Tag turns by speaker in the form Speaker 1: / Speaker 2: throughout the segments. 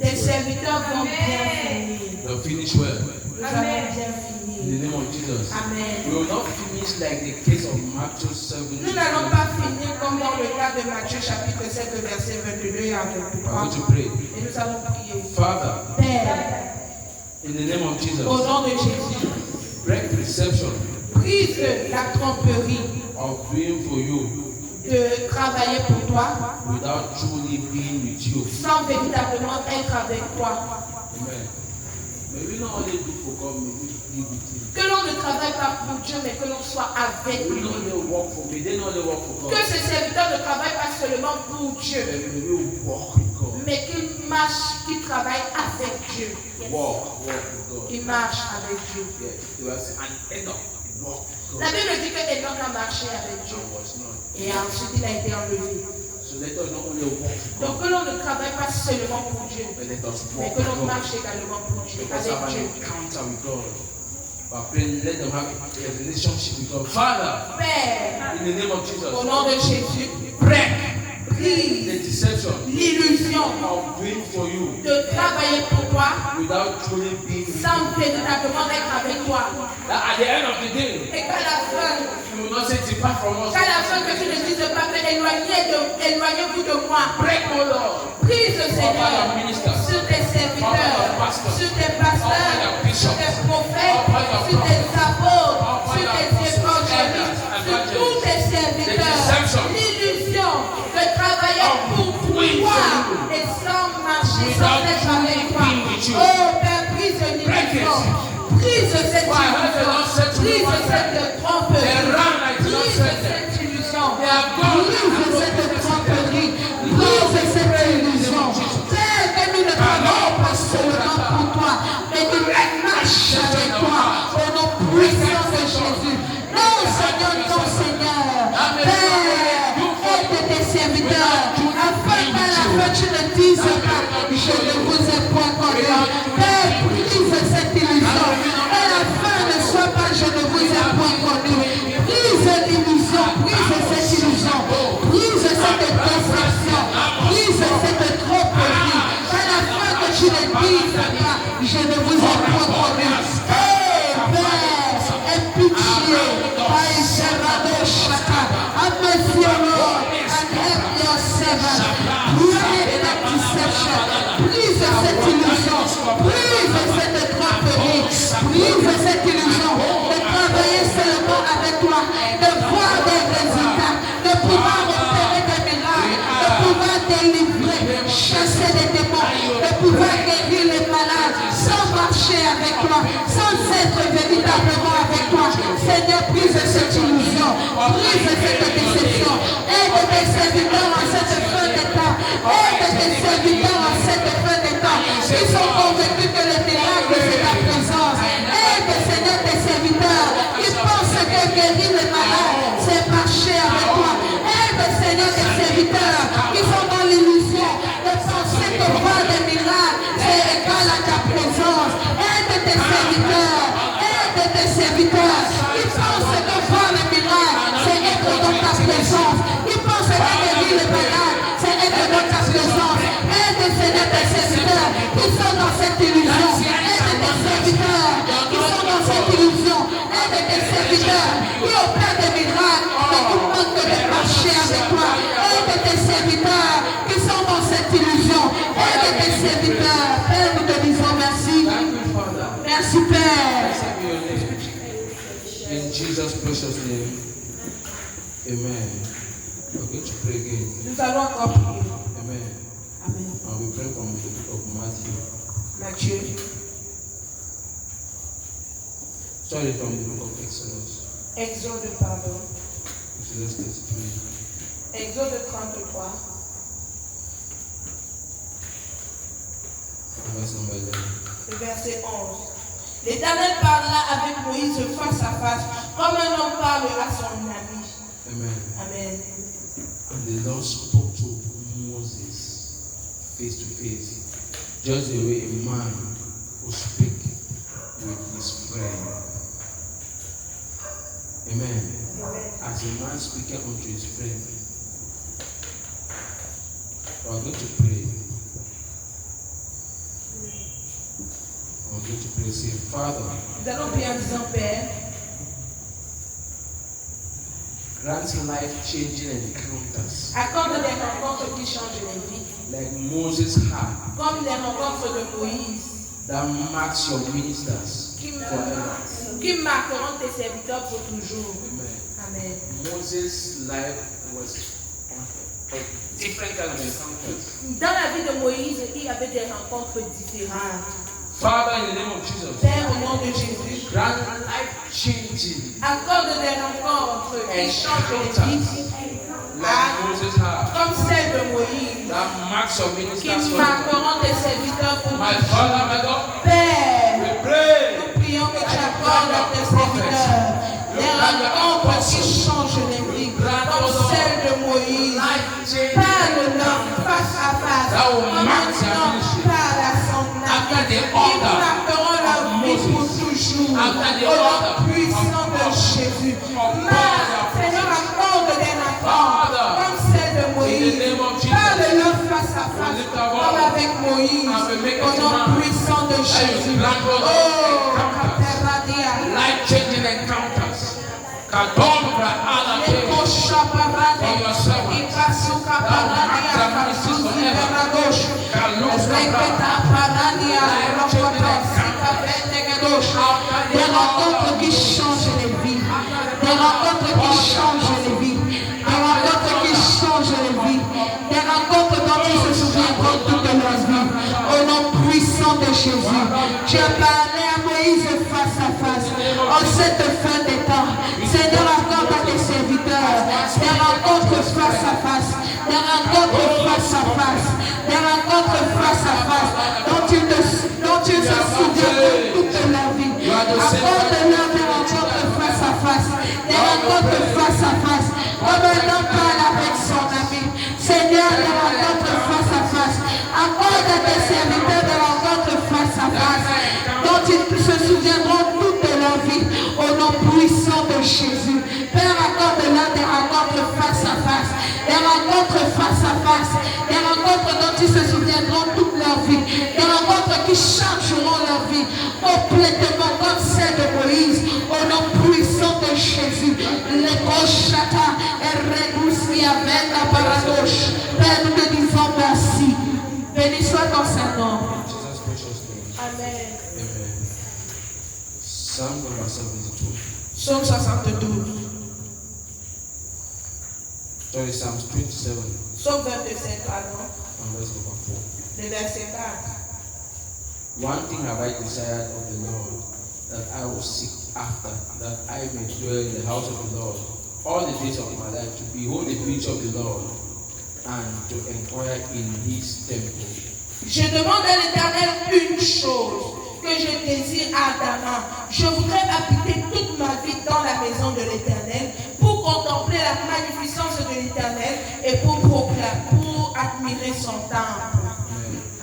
Speaker 1: Tes serviteurs vont bien finir.
Speaker 2: They'll finish well.
Speaker 1: Nous allons bien
Speaker 2: In
Speaker 1: finir.
Speaker 2: the name of Jesus.
Speaker 1: Amen.
Speaker 2: We will not finish like the case of Matthew 7.
Speaker 1: Nous n'allons pas finir comme dans le cas de Matthieu chapitre 7, verset 22 à
Speaker 2: We are
Speaker 1: 23.
Speaker 2: going to pray.
Speaker 1: Et nous allons prier.
Speaker 2: Father,
Speaker 1: Père,
Speaker 2: in the name of
Speaker 1: au
Speaker 2: Jesus,
Speaker 1: nom de Jésus,
Speaker 2: break deception
Speaker 1: brise la tromperie
Speaker 2: of doing for you
Speaker 1: de travailler pour toi
Speaker 2: without truly being with you.
Speaker 1: sans véritablement être avec toi.
Speaker 2: Amen. May we not only do for God, may we be with Him.
Speaker 1: Que l'on ne travaille pas pour Dieu, mais que l'on soit avec
Speaker 2: We
Speaker 1: lui.
Speaker 2: not only work for me, they not only work for
Speaker 1: Que
Speaker 2: God.
Speaker 1: ces serviteurs ne travaillent pas seulement pour Dieu,
Speaker 2: May we walk with God.
Speaker 1: mais qu'ils marchent, qu'ils travaillent avec Dieu.
Speaker 2: Walk with God.
Speaker 1: Qu'ils marchent avec Dieu.
Speaker 2: Yeah. They were saying, and Enoch walk with
Speaker 1: La
Speaker 2: God.
Speaker 1: Bible dit que Enoch a marché avec Dieu.
Speaker 2: And was not.
Speaker 1: Et ensuite il a été enlevé.
Speaker 2: So let us not only walk with
Speaker 1: Donc
Speaker 2: God,
Speaker 1: que l'on ne travaille pas seulement pour Dieu,
Speaker 2: but let us
Speaker 1: mais
Speaker 2: walk
Speaker 1: que
Speaker 2: with
Speaker 1: l'on
Speaker 2: God.
Speaker 1: marche également pour Dieu,
Speaker 2: Let us have
Speaker 1: avec
Speaker 2: an
Speaker 1: Dieu.
Speaker 2: encounter with God. But praying, let them have a relationship with God. Father,
Speaker 1: Père,
Speaker 2: in the name of
Speaker 1: au
Speaker 2: Jesus,
Speaker 1: nom de Jésus,
Speaker 2: break
Speaker 1: brise
Speaker 2: the deception
Speaker 1: l'illusion
Speaker 2: of doing for you
Speaker 1: de travailler pour toi
Speaker 2: without truly being with you.
Speaker 1: sans véritablement être avec toi.
Speaker 2: That at the end of the day,
Speaker 1: Et qu'à la fin,
Speaker 2: you will not say, depart from us.
Speaker 1: que tu ne dises pas que éloignez-vous de moi.
Speaker 2: Break, O Lord.
Speaker 1: Prise, Seigneur, sur tes serviteurs, sur tes pasteurs, sur tes prophètes, sur tes apôtres, sur tes évangélistes, sur tous tes serviteurs. L'illusion de travailler pour toi et sans marcher, sans être avec toi. Oh Père, brise l'illusion. Brise cette illusion. Brise cette tromperie. Brise cette illusion. Brise cette tromperie. Brise cette illusion. Père, que nous ne travaillons pas seulement pour toi, mais que nous marchons avec toi au nom puissant de Jésus. Non, Seigneur, non, Seigneur. Père, aide tes serviteurs, afin qu'à la fin tu ne dises pas, je ne vous ai point connu. Père, brise cette illusion. À la fin ne soit pas, je ne vous ai point connu. Brise l'illusion, brise cette illusion, brise cette déception, brise cette tromperie. À la fin que tu ne dises pas, je ne vous ai point connu. Père, aie pitié, aïe, Serrano Chaka, have mercy on Lord, and help your servant. Break that deception, brise cette illusion, brise cette tromperie, brise cette illusion de travailler seulement avec toi, de voir des résultats, de pouvoir opérer des miracles, de pouvoir délivrer, chasser des démons, de pouvoir guérir les malades, sans marcher avec toi, sans être véritablement avec toi. Seigneur, brise cette illusion, brise cette déception, aide tes serviteurs en cette fin de temps, aide tes serviteurs en cette fin de temps, ils sont convaincus que le miracle c'est ta présence. Aide Seigneur tes serviteurs, ils pensent que guérir les malades c'est marcher avec toi. Aide Seigneur tes serviteurs qui sont dans l'illusion de penser que voir des miracles c'est égal à ta présence. Aide tes serviteurs, ils pensent que voir les miracles c'est être dans ta présence. Ils pensent que guérir les malades c'est être dans ta présence. Aide Seigneur tes serviteurs qui sont dans cette illusion. Aide tes serviteurs qui sont dans cette illusion. Aide tes serviteurs qui opèrent des miracles mais qui manquent de marcher avec toi. Aide tes serviteurs qui sont dans cette illusion. Aide tes serviteurs. Père, nous te disons merci. Merci Père.
Speaker 2: In Jesus' precious name, amen. We're going to pray again.
Speaker 1: Nous allons encore prier.
Speaker 2: Amen.
Speaker 1: Amen.
Speaker 2: And we pray from the book of Matthew.
Speaker 1: Matthieu.
Speaker 2: Sorry, from the book of Exodus.
Speaker 1: Exode, pardon.
Speaker 2: Exodus 33.
Speaker 1: Exode 33.
Speaker 2: Verse number 11.
Speaker 1: Le verset 11. L'Éternel parla avec Moïse face à face, comme un homme parle à son ami.
Speaker 2: Amen.
Speaker 1: Amen.
Speaker 2: And the Lord spoke to Moses face to face, just the way a man will speak with his friend. Amen. As a man speaking unto his friend. We are going to pray. I want you to pray, say, Father,
Speaker 1: Nous allons prier en disant, Père,
Speaker 2: grant life-changing encounters
Speaker 1: accorde des rencontres qui changent les vies,
Speaker 2: like Moses had
Speaker 1: comme les rencontres de Moïse,
Speaker 2: that marks your ministers
Speaker 1: qui,
Speaker 2: forever.
Speaker 1: qui marqueront tes serviteurs pour toujours.
Speaker 2: Amen.
Speaker 1: Amen.
Speaker 2: Moses' life was a different kind of encounters.
Speaker 1: Dans la vie de Moïse, il y avait des rencontres différentes.
Speaker 2: Father, in the name of Jesus,
Speaker 1: Père, au nom de Jésus,
Speaker 2: grant life-changing
Speaker 1: accorde des rencontres qui changent les vies,
Speaker 2: like Moses had
Speaker 1: comme celle de Moïse,
Speaker 2: that marks your
Speaker 1: qui
Speaker 2: ministers forever.
Speaker 1: marqueront tes serviteurs pour
Speaker 2: My
Speaker 1: toujours.
Speaker 2: Father, my God,
Speaker 1: Père,
Speaker 2: we pray.
Speaker 1: nous prions que tu accordes à tes serviteurs des rencontres qui changent les vies, comme celle de Moïse. Parle-leur face à face, en maintenant parle à son âme. Ils marqueront leur vie pour toujours, au nom puissant de Jésus. Seigneur, accorde des rencontres comme celle de Moïse. Parle-leur face à face, comme avec Moïse, au nom puissant de Jésus. Oh, Caperadia.
Speaker 2: Life-changing encounters. Kadonra ala
Speaker 1: Les
Speaker 2: pe.
Speaker 1: cochons parades, ils passent au caparadia, Fasuzi, Veragoshe, Répéta paradia, Rokotos, Sikavendegadosh. Des rencontres qui changent les vies, des rencontres qui changent les vies, des rencontres qui changent les vies, des rencontres dont ils se souviendront toute leur vie, au nom puissant de Jésus. Tu as parlé à Moïse face à face, en cette fin des temps. Seigneur, accorde à tes serviteurs des rencontres face à face, des rencontres face à face, des rencontres face à face, dont ils se souviendront toute leur vie. Accorde-leur des rencontres face à face, des rencontres face à face, comme un homme parle avec son ami. Seigneur, des rencontres face à face. Accorde à tes serviteurs des rencontres face à face, dont ils se souviendront toute leur vie, au nom puissant de Jésus. Père, accorde-leur des rencontres face à face, des rencontres face à face, des rencontres dont ils se souviendront toute leur vie, des rencontres qui changeront leur vie complètement comme celle de Moïse, au nom puissant de Jésus. Les Koshata et Rebouski avec la paradoxe. Père, nous te disons merci. Béni soit ton Saint-Nom.
Speaker 2: Jesus' precious name.
Speaker 1: Amen.
Speaker 2: Amen. Psalm number 72.
Speaker 1: Psaume 72.
Speaker 2: Sorry, Psalms 27
Speaker 1: Psaume 27, pardon.
Speaker 2: and verse number 4.
Speaker 1: Le verset 4.
Speaker 2: One thing have I desired of the Lord, that I will seek after, that I may dwell in the house of the Lord all the days of my life, to behold the beauty of the Lord and to inquire in his temple.
Speaker 1: Je demande à l'Éternel une chose que je désire ardemment. Je voudrais habiter toute ma vie dans la maison de l'Éternel pour contempler la magnificence de l'Éternel et pour admirer son temple.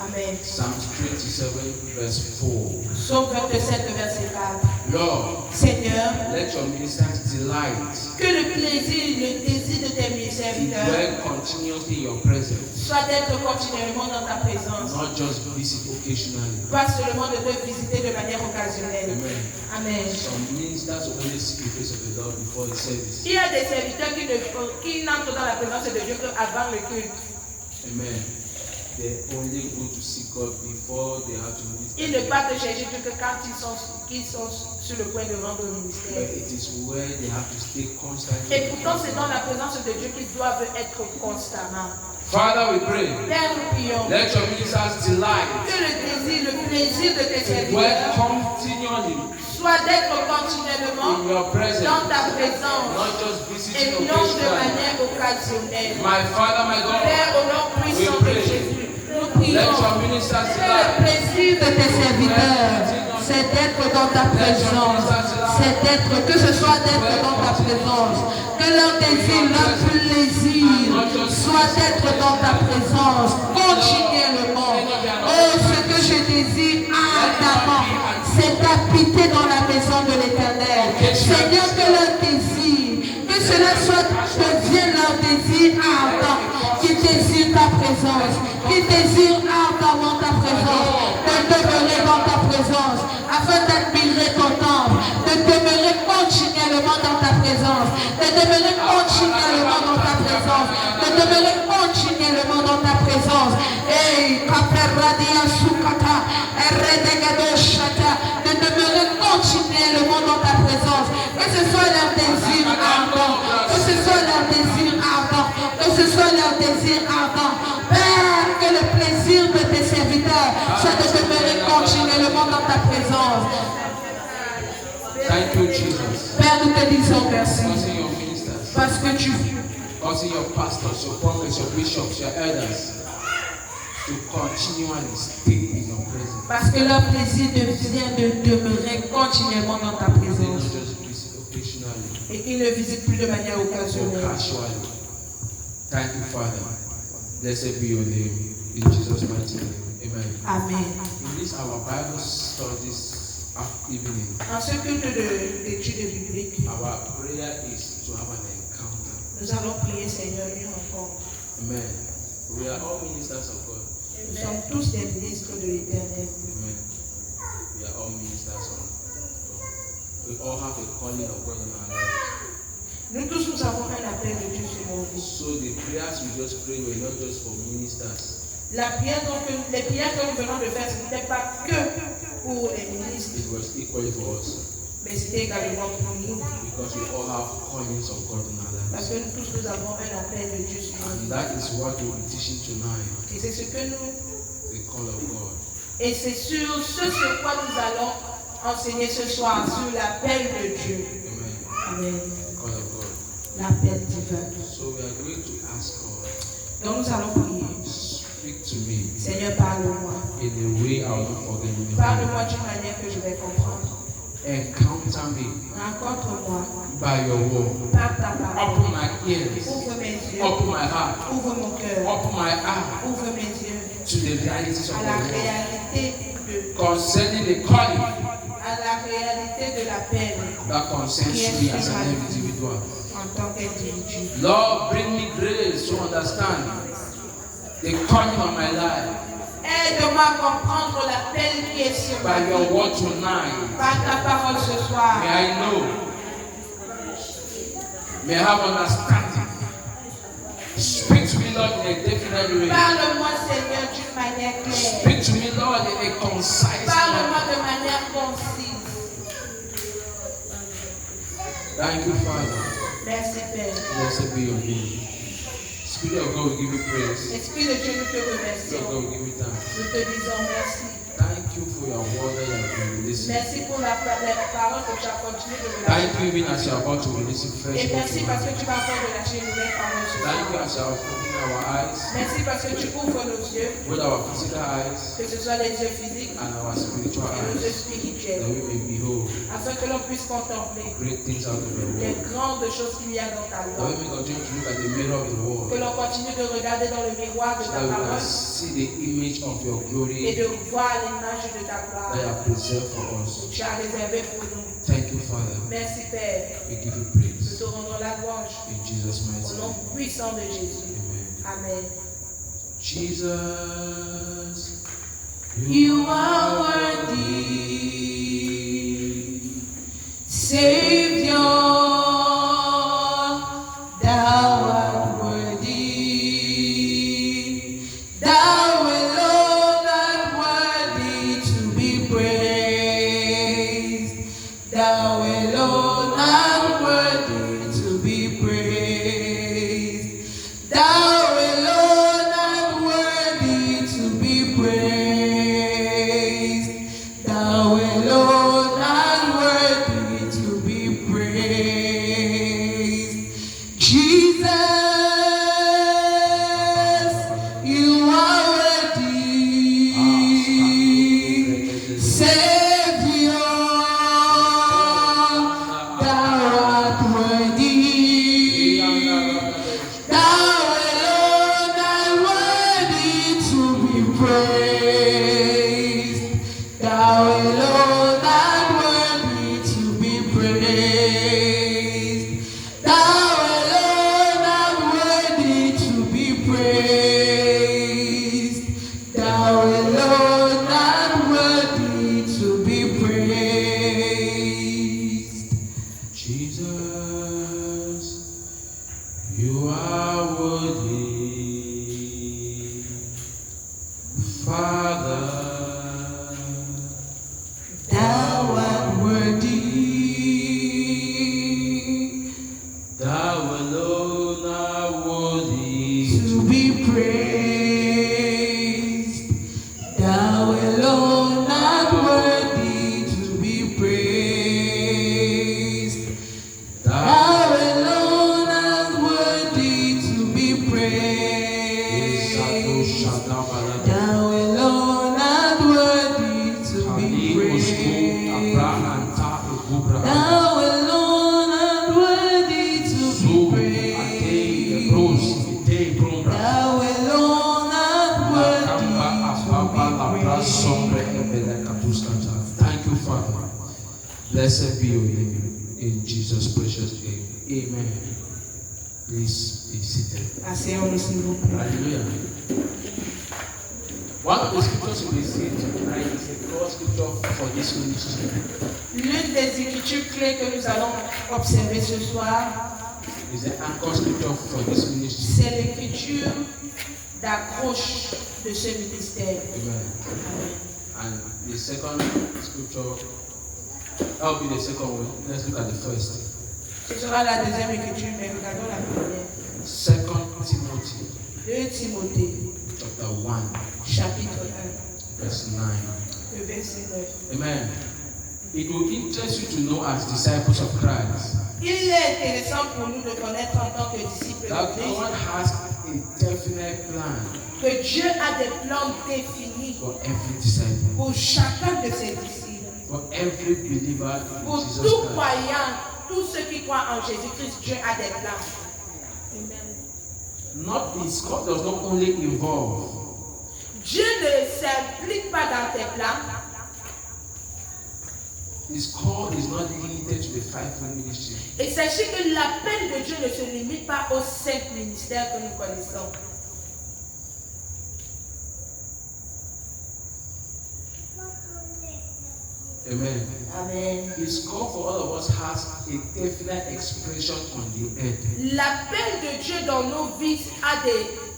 Speaker 1: Amen.
Speaker 2: Psalms 27 verse 4.
Speaker 1: Psaume 27, verset 4.
Speaker 2: Lord,
Speaker 1: Seigneur,
Speaker 2: let your ministers delight
Speaker 1: que le plaisir, le désir de tes
Speaker 2: to
Speaker 1: serviteurs
Speaker 2: dwell continuously in your presence,
Speaker 1: soit d'être continuellement dans ta présence,
Speaker 2: not just visit occasionally.
Speaker 1: pas seulement de te visiter de manière occasionnelle.
Speaker 2: Amen.
Speaker 1: Amen.
Speaker 2: Some ministers only seek the face of the Lord before the service.
Speaker 1: Il y a des serviteurs qui n'entrent dans la présence de Dieu qu'avant le culte.
Speaker 2: Amen. They only go to seek God before they have to minister.
Speaker 1: Ils ne partent chercher Dieu que quand ils sont sur le point de rendre le
Speaker 2: But
Speaker 1: ministère.
Speaker 2: it is where they have to stay constantly.
Speaker 1: Et pourtant, c'est dans la présence de Dieu qu'ils doivent être constamment.
Speaker 2: Father, we pray.
Speaker 1: Père, nous prions
Speaker 2: Let your ministers delight
Speaker 1: que le plaisir de tes
Speaker 2: to dwell
Speaker 1: serviteurs
Speaker 2: continually
Speaker 1: soit d'être continuellement
Speaker 2: in your presence,
Speaker 1: dans ta présence
Speaker 2: not just
Speaker 1: et
Speaker 2: visiting
Speaker 1: non de
Speaker 2: occasionally.
Speaker 1: manière occasionnelle.
Speaker 2: My Father, my God,
Speaker 1: Père, au nom puissant de Jésus, nous prions
Speaker 2: let your ministers
Speaker 1: que le
Speaker 2: delight.
Speaker 1: plaisir de tes serviteurs, c'est d'être dans ta présence, c'est d'être, que ce soit d'être dans ta présence, que leur désir, leur plaisir soit d'être dans ta présence continuellement. Oh, ce que je désire ardemment, c'est d'habiter dans la maison de l'Éternel. Seigneur, que leur désir, que cela soit, devienne leur désir ardent, qui désire ta présence, qui désire ardemment ta présence, de de demeurer continuellement dans ta présence, de demeurer continuellement dans ta présence. Et de demeurer continuellement dans ta présence. Que ce soit leur désir ardent, que ce soit leur désir ardent, que ce soit leur désir ardent. Père, que le plaisir de tes serviteurs soit de demeurer continuellement dans ta présence.
Speaker 2: Thank you, Jesus.
Speaker 1: Père, nous te disons merci.
Speaker 2: Causing your ministers,
Speaker 1: Parce que tu
Speaker 2: causing your pastors, your prophets, your bishops, your elders to continually stay in your presence.
Speaker 1: Parce que leur plaisir devient de demeurer continuellement dans ta
Speaker 2: They
Speaker 1: présence.
Speaker 2: not just visit occasionally
Speaker 1: Et qu'ils ne visitent plus de manière
Speaker 2: or
Speaker 1: occasionnelle.
Speaker 2: casually. Thank you, Father. Blessed be your name. In Jesus' mighty name. Amen.
Speaker 1: Amen.
Speaker 2: In this our Bible studies evening,
Speaker 1: En ce culte d'études bibliques,
Speaker 2: our prayer is to have an encounter.
Speaker 1: nous allons prier, Seigneur, une rencontre.
Speaker 2: Amen. We are all ministers of God.
Speaker 1: Nous sommes tous des ministres de l'Éternel.
Speaker 2: Amen. We are all ministers of God. We all have a calling of God in our lives.
Speaker 1: Nous tous, nous avons un appel de Dieu sur nos vies.
Speaker 2: So the prayers we just pray were not just for ministers.
Speaker 1: Les prières que nous venons de faire, ce n'était pas que pour les ministres,
Speaker 2: It was equally for us.
Speaker 1: mais c'était également pour nous.
Speaker 2: Because we all have callings of God in our
Speaker 1: Parce
Speaker 2: lives.
Speaker 1: que nous tous, nous avons un appel de Dieu sur nos
Speaker 2: And
Speaker 1: vies.
Speaker 2: that is what we'll be teaching tonight.
Speaker 1: Et c'est ce que nous,
Speaker 2: The call of God.
Speaker 1: et c'est sur ce sur quoi nous allons enseigner ce soir, sur l'appel de Dieu.
Speaker 2: Amen.
Speaker 1: Amen.
Speaker 2: The call of God.
Speaker 1: L'appel divin.
Speaker 2: So we are going to ask God,
Speaker 1: Donc nous allons prier.
Speaker 2: speak to me
Speaker 1: Seigneur, parle-moi.
Speaker 2: in a way I will not forget you.
Speaker 1: Parle-moi d'une manière que je vais comprendre.
Speaker 2: Encounter me
Speaker 1: Rencontre-moi
Speaker 2: by your word.
Speaker 1: par ta parole.
Speaker 2: Open my ears.
Speaker 1: Ouvre mes yeux.
Speaker 2: Open my heart.
Speaker 1: Ouvre mon cœur.
Speaker 2: Open my heart
Speaker 1: Ouvre mes yeux
Speaker 2: to the realities of
Speaker 1: à
Speaker 2: the
Speaker 1: la
Speaker 2: word.
Speaker 1: réalité
Speaker 2: Concerning the calling
Speaker 1: à la réalité de l'appel
Speaker 2: that concerns me as an individual.
Speaker 1: en tant qu'individu.
Speaker 2: Lord, bring me grace to understand the calling of my life
Speaker 1: Aide-moi à comprendre l'appel qui est sur ma
Speaker 2: by your
Speaker 1: vie.
Speaker 2: word tonight.
Speaker 1: Par ta parole ce soir.
Speaker 2: May I know. May I have understanding. Speak to me, Lord, in a definite way.
Speaker 1: Parle-moi, Seigneur, d'une manière claire.
Speaker 2: Speak to me, Lord, in a concise
Speaker 1: Parle-moi
Speaker 2: manner.
Speaker 1: de manière concise.
Speaker 2: Thank you, Father.
Speaker 1: Merci, Père.
Speaker 2: Blessed be your name. Spirit of God, we give you praise.
Speaker 1: Esprit de Dieu, nous te
Speaker 2: Spirit of
Speaker 1: remercions.
Speaker 2: God, we give you thanks.
Speaker 1: Nous te disons merci.
Speaker 2: Thank you for your word that you have been releasing.
Speaker 1: Merci pour la parole que tu as continué de nous
Speaker 2: Thank
Speaker 1: lâcher.
Speaker 2: you even as you are about to release it fresh.
Speaker 1: Et merci
Speaker 2: word
Speaker 1: parce que
Speaker 2: tonight.
Speaker 1: tu vas encore de lâcher une nouvelle parole ce
Speaker 2: Thank you
Speaker 1: soir.
Speaker 2: as you are opening our eyes,
Speaker 1: Merci parce que tu ouvres nos yeux,
Speaker 2: both our physical eyes
Speaker 1: que ce soit les yeux physiques
Speaker 2: and our spiritual
Speaker 1: et nos yeux
Speaker 2: eyes, that
Speaker 1: spirituels,
Speaker 2: we may behold
Speaker 1: afin que l'on puisse contempler
Speaker 2: great things out of the
Speaker 1: les
Speaker 2: world.
Speaker 1: grandes choses qu'il y a dans ta
Speaker 2: That
Speaker 1: loi.
Speaker 2: we may continue to look at the mirror of the
Speaker 1: Que
Speaker 2: world,
Speaker 1: l'on continue de regarder dans le miroir de
Speaker 2: so
Speaker 1: ta
Speaker 2: that we can
Speaker 1: parole
Speaker 2: see the image of your
Speaker 1: et
Speaker 2: glory
Speaker 1: de voir l'image de ta
Speaker 2: that you
Speaker 1: gloire
Speaker 2: have preserved for
Speaker 1: que
Speaker 2: us.
Speaker 1: tu as réservée pour nous.
Speaker 2: Thank you, Father.
Speaker 1: Merci Père.
Speaker 2: We give you
Speaker 1: Nous
Speaker 2: praise.
Speaker 1: te rendons la louange
Speaker 2: In Jesus'
Speaker 1: au
Speaker 2: mighty
Speaker 1: nom
Speaker 2: name.
Speaker 1: puissant de Jésus.
Speaker 2: Amen.
Speaker 1: Amen.
Speaker 2: Jesus,
Speaker 1: You are worthy, Savior, thou art worthy, thou alone art worthy to be praised, thou alone art worthy to be praised, thou alone art worthy to be praised, thou alone art worthy to be
Speaker 2: Thank you, Father. Blessed be your name in Jesus' precious name. Amen. Please be seated. Hallelujah. One of the scriptures we see tonight is the core scripture for this ministry.
Speaker 1: L'une des écritures clés que nous allons observer ce soir,
Speaker 2: is the anchor scripture for this ministry.
Speaker 1: C'est l'écriture d'accroche de ce ministère.
Speaker 2: Amen. And the second scripture, that will be the second one. Let's look at the first.
Speaker 1: Ce sera la deuxième écriture, mais regardons la première.
Speaker 2: 2 Timothy.
Speaker 1: 2 Timothée.
Speaker 2: Chapter 1.
Speaker 1: Chapitre 1.
Speaker 2: Verse 9.
Speaker 1: Le verset 9.
Speaker 2: Amen. It will interest you to know as disciples of Christ.
Speaker 1: Il est intéressant pour nous de connaître en tant que disciples
Speaker 2: That
Speaker 1: de Christ
Speaker 2: God has a definite plan
Speaker 1: que Dieu a des plans définis
Speaker 2: for every disciple,
Speaker 1: pour chacun de ses disciples.
Speaker 2: for every believer in
Speaker 1: Pour
Speaker 2: Jesus
Speaker 1: tout
Speaker 2: Christ.
Speaker 1: croyant, tous ceux qui croient en Jésus-Christ, Dieu a des plans. Amen.
Speaker 2: Not this God does not only involve
Speaker 1: Dieu ne s'implique pas dans tes plans.
Speaker 2: His call is not limited to the fivefold ministry.
Speaker 1: Et sachez que l'appel de Dieu ne se limite pas aux 5 ministères que nous connaissons.
Speaker 2: Amen.
Speaker 1: Amen.
Speaker 2: His call for all of us has a definite expression on the earth.
Speaker 1: L'appel de Dieu dans nos vies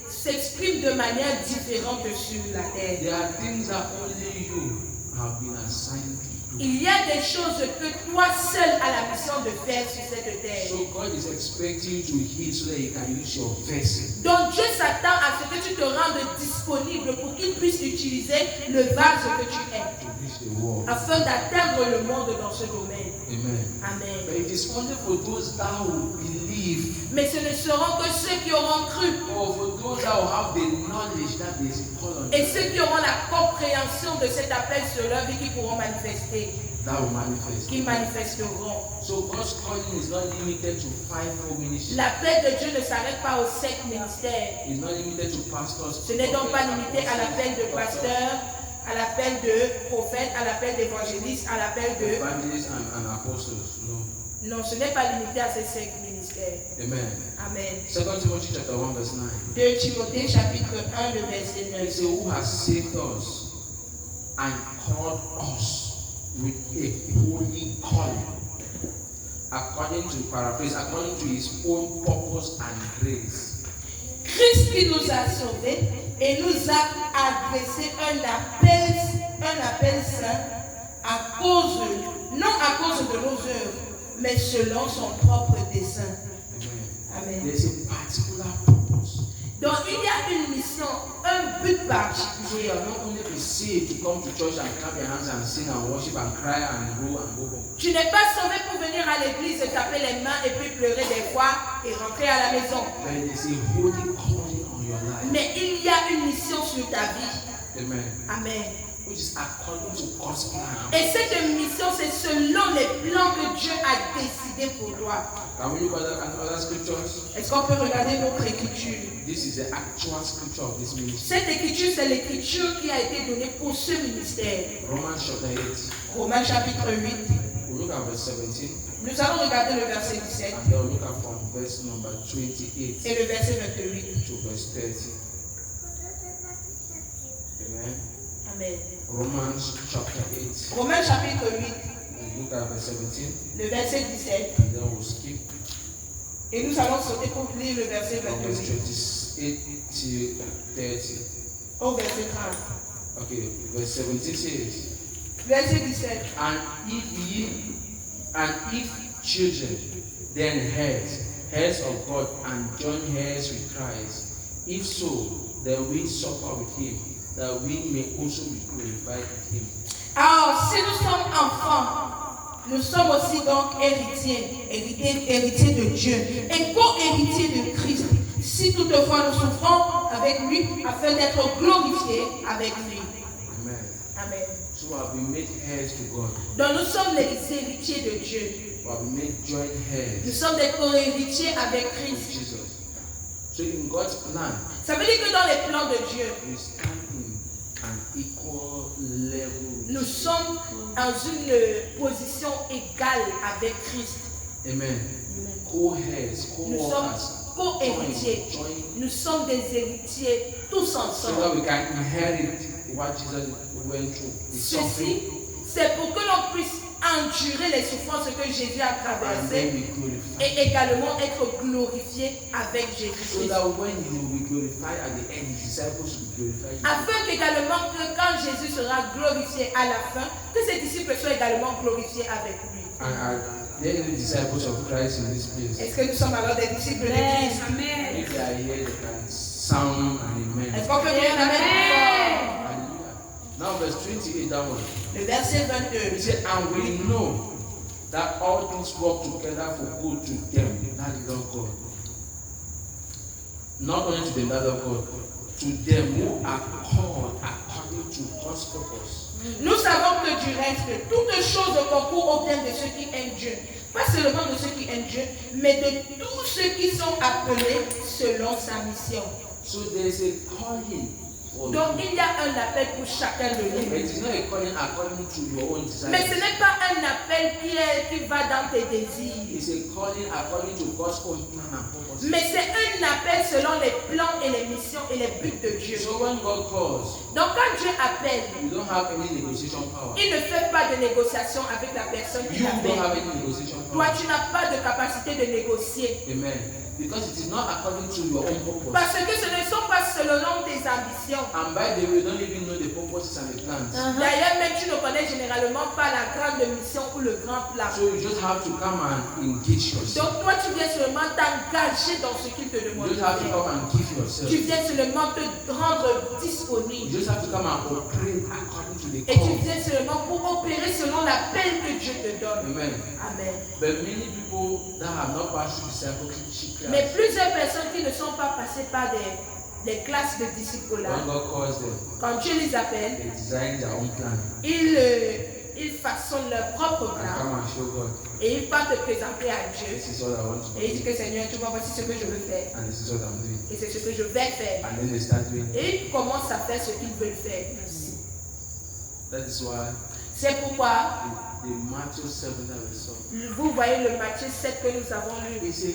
Speaker 1: s'exprime de manière différente sur la terre.
Speaker 2: There are things that only you have been assigned to do.
Speaker 1: Il y a des choses que toi seul as la mission de faire sur cette terre.
Speaker 2: So God is expecting you to heal so that He can use your vessel.
Speaker 1: Donc Dieu s'attend à ce que tu te rendes disponible pour qu'il puisse utiliser le vase que tu es,
Speaker 2: To reach the world.
Speaker 1: afin d'atteindre le monde dans ce domaine.
Speaker 2: Amen.
Speaker 1: Amen.
Speaker 2: But it is only for those that will believe,
Speaker 1: Mais ce ne seront que ceux qui auront cru
Speaker 2: or for those that will have the knowledge that there is a call on
Speaker 1: et
Speaker 2: them,
Speaker 1: ceux qui auront la compréhension de cet appel sur leur vie qui pourront manifester,
Speaker 2: that will manifest.
Speaker 1: qui manifesteront.
Speaker 2: So God's calling is not limited to fivefold ministry.
Speaker 1: L'appel de Dieu ne s'arrête pas aux 5 ministères.
Speaker 2: It's not limited to pastors.
Speaker 1: Ce n'est donc pas limité à l'appel de pasteur, à l'appel de prophète, à l'appel d'évangéliste, à l'appel de...
Speaker 2: Evangelists and apostles. No.
Speaker 1: Non, ce n'est pas limité à ces 5 ministères.
Speaker 2: Amen.
Speaker 1: Amen.
Speaker 2: 2 Timothy chapter 1 verse 9.
Speaker 1: 2 Timothée chapitre 1, le verset
Speaker 2: He
Speaker 1: 9.
Speaker 2: says, who has saved us and called us with a holy calling, according to paraphrase, according to His own purpose and grace.
Speaker 1: Christ qui nous a sauvés et nous a adressé un appel saint à cause, non à cause de nos œuvres, mais selon son propre dessein.
Speaker 2: Amen.
Speaker 1: Amen.
Speaker 2: There's a particular purpose.
Speaker 1: Donc il y a une mission, un but
Speaker 2: So
Speaker 1: particulier.
Speaker 2: you are not only be saved to come to church and clap your hands and sing and worship and cry and go home.
Speaker 1: Tu n'es pas sauvé pour venir à l'église et taper les mains et puis pleurer des fois et rentrer à la maison.
Speaker 2: But there's a holy calling on your life.
Speaker 1: Mais il y a une mission sur ta vie.
Speaker 2: Amen.
Speaker 1: Amen.
Speaker 2: Which is according to God's plan.
Speaker 1: Et cette mission, c'est selon les plans que Dieu a décidé pour toi.
Speaker 2: Can we look at other scriptures?
Speaker 1: Est-ce qu'on peut regarder notre écriture?
Speaker 2: This is the actual scripture of this ministry.
Speaker 1: Cette écriture, c'est l'écriture qui a été donnée pour ce ministère.
Speaker 2: Romans chapter 8.
Speaker 1: Romains chapitre 8.
Speaker 2: We look at verse 17.
Speaker 1: Nous allons regarder le verset 17
Speaker 2: And then we'll look at from verse number 28
Speaker 1: et le verset 28.
Speaker 2: to verse 30. Amen.
Speaker 1: Amen.
Speaker 2: Romans chapter 8.
Speaker 1: Romains chapitre 8,
Speaker 2: We look at verse 17.
Speaker 1: le verset 17.
Speaker 2: And then we'll skip
Speaker 1: Et nous allons sauter pour lire le verset
Speaker 2: from verse
Speaker 1: 28
Speaker 2: 28 to 30.
Speaker 1: au verset 30.
Speaker 2: Okay, verse 17 says,
Speaker 1: Verset 17.
Speaker 2: and if children, then heirs of God, and joint heirs with Christ. If so, then we suffer with Him, that we may also be glorified with Him.
Speaker 1: Alors, si nous sommes enfants, nous sommes aussi donc héritiers de Dieu et co-héritiers de Christ. Si toutefois nous souffrons avec lui, afin d'être glorifiés avec lui.
Speaker 2: Amen.
Speaker 1: Amen.
Speaker 2: So we have been made heirs to God.
Speaker 1: Donc nous sommes les héritiers de Dieu.
Speaker 2: We have been made joint
Speaker 1: Nous
Speaker 2: heirs
Speaker 1: sommes des co-héritiers avec
Speaker 2: with
Speaker 1: Christ.
Speaker 2: Jesus. So in God's plan,
Speaker 1: Ça veut dire que dans les plans de Dieu,
Speaker 2: we stand in and equal level.
Speaker 1: Nous sommes dans une position égale avec Christ.
Speaker 2: Amen. Co-heads,
Speaker 1: Nous sommes
Speaker 2: co-workers.
Speaker 1: co-héritiers.
Speaker 2: Join.
Speaker 1: Nous sommes des héritiers tous
Speaker 2: So
Speaker 1: ensemble.
Speaker 2: that we can inherit what Jesus went through. The
Speaker 1: Ceci,
Speaker 2: suffering,
Speaker 1: c'est pour que l'on puisse endurer les souffrances que Jésus a
Speaker 2: and then
Speaker 1: traversées
Speaker 2: be glorified.
Speaker 1: et également être glorifié avec
Speaker 2: So
Speaker 1: Jésus-Christ.
Speaker 2: that when he will be glorified at the end, his disciples will be glorified.
Speaker 1: Afin qu'également que quand Jésus sera glorifié à la fin, que ses disciples soient également glorifiés avec lui.
Speaker 2: And are there any disciples of Christ in this place?
Speaker 1: Est-ce que nous sommes alors des disciples de Christ?
Speaker 2: If they are here, they can sound an amen.
Speaker 1: Est-ce qu'on peut dire un amen?
Speaker 2: Hallelujah. Now verse 28, that one.
Speaker 1: Le verset
Speaker 2: He
Speaker 1: 22.
Speaker 2: said, and we know that all things work together for good to them that love God. Not only to them that love God, to them who are called according to God's purpose.
Speaker 1: Nous savons que du reste, toutes choses concourent au bien de ceux qui aiment Dieu. Pas seulement de ceux qui aiment Dieu, mais de tous ceux qui sont appelés selon sa mission.
Speaker 2: So there is a calling for
Speaker 1: Donc
Speaker 2: you.
Speaker 1: il y a un appel pour chacun de
Speaker 2: But
Speaker 1: nous.
Speaker 2: it is not a calling according to your own
Speaker 1: Mais ce
Speaker 2: desire.
Speaker 1: n'est pas un appel qui va dans tes désirs.
Speaker 2: It's a calling according to God's own plan and purpose.
Speaker 1: Mais c'est un appel selon les plans et les missions et les buts de Dieu.
Speaker 2: So when God calls,
Speaker 1: Donc quand Dieu appelle,
Speaker 2: you don't have any negotiation power.
Speaker 1: il ne fait pas de négociation avec la personne qui
Speaker 2: You don't have
Speaker 1: l'appelle.
Speaker 2: any negotiation
Speaker 1: Toi,
Speaker 2: power.
Speaker 1: tu n'as pas de capacité de négocier.
Speaker 2: Amen. Because it is not according to your own purpose.
Speaker 1: Parce que ce ne sont pas selon tes ambitions.
Speaker 2: And by the way, you don't even know the purposes and the plans.
Speaker 1: D'ailleurs, même tu ne connais généralement pas la grande mission ou le grand plan.
Speaker 2: So you just have to come and engage yourself.
Speaker 1: Donc toi, tu viens seulement t'engager dans ce qu'il te
Speaker 2: You
Speaker 1: demande.
Speaker 2: just have to come and give yourself.
Speaker 1: Tu viens seulement te rendre
Speaker 2: You
Speaker 1: disponible.
Speaker 2: just have to come and operate according to the
Speaker 1: Et tu
Speaker 2: call.
Speaker 1: viens seulement pour opérer selon l'appel que Dieu te donne.
Speaker 2: Amen.
Speaker 1: Amen.
Speaker 2: But many people that have not passed through discipleship
Speaker 1: Mais
Speaker 2: class,
Speaker 1: plusieurs personnes qui ne sont pas passées par des classes de disciples,
Speaker 2: when God calls them,
Speaker 1: quand Dieu les appelle,
Speaker 2: they design their own plan
Speaker 1: ils façonnent leur propre
Speaker 2: and
Speaker 1: plan
Speaker 2: come and show God,
Speaker 1: et ils partent te présenter à Dieu.
Speaker 2: this is what I want to
Speaker 1: Et il
Speaker 2: do,
Speaker 1: dit que Seigneur, tu vois, voici ce que je veux faire.
Speaker 2: and this is what I'm doing.
Speaker 1: Et c'est ce que je vais faire.
Speaker 2: And then they start doing it.
Speaker 1: Et ils commencent à faire ce qu'ils veulent faire.
Speaker 2: That is why
Speaker 1: C'est pourquoi
Speaker 2: the Matthew 7 that we saw,
Speaker 1: vous voyez le Matthieu 7 que nous avons lu.
Speaker 2: he said,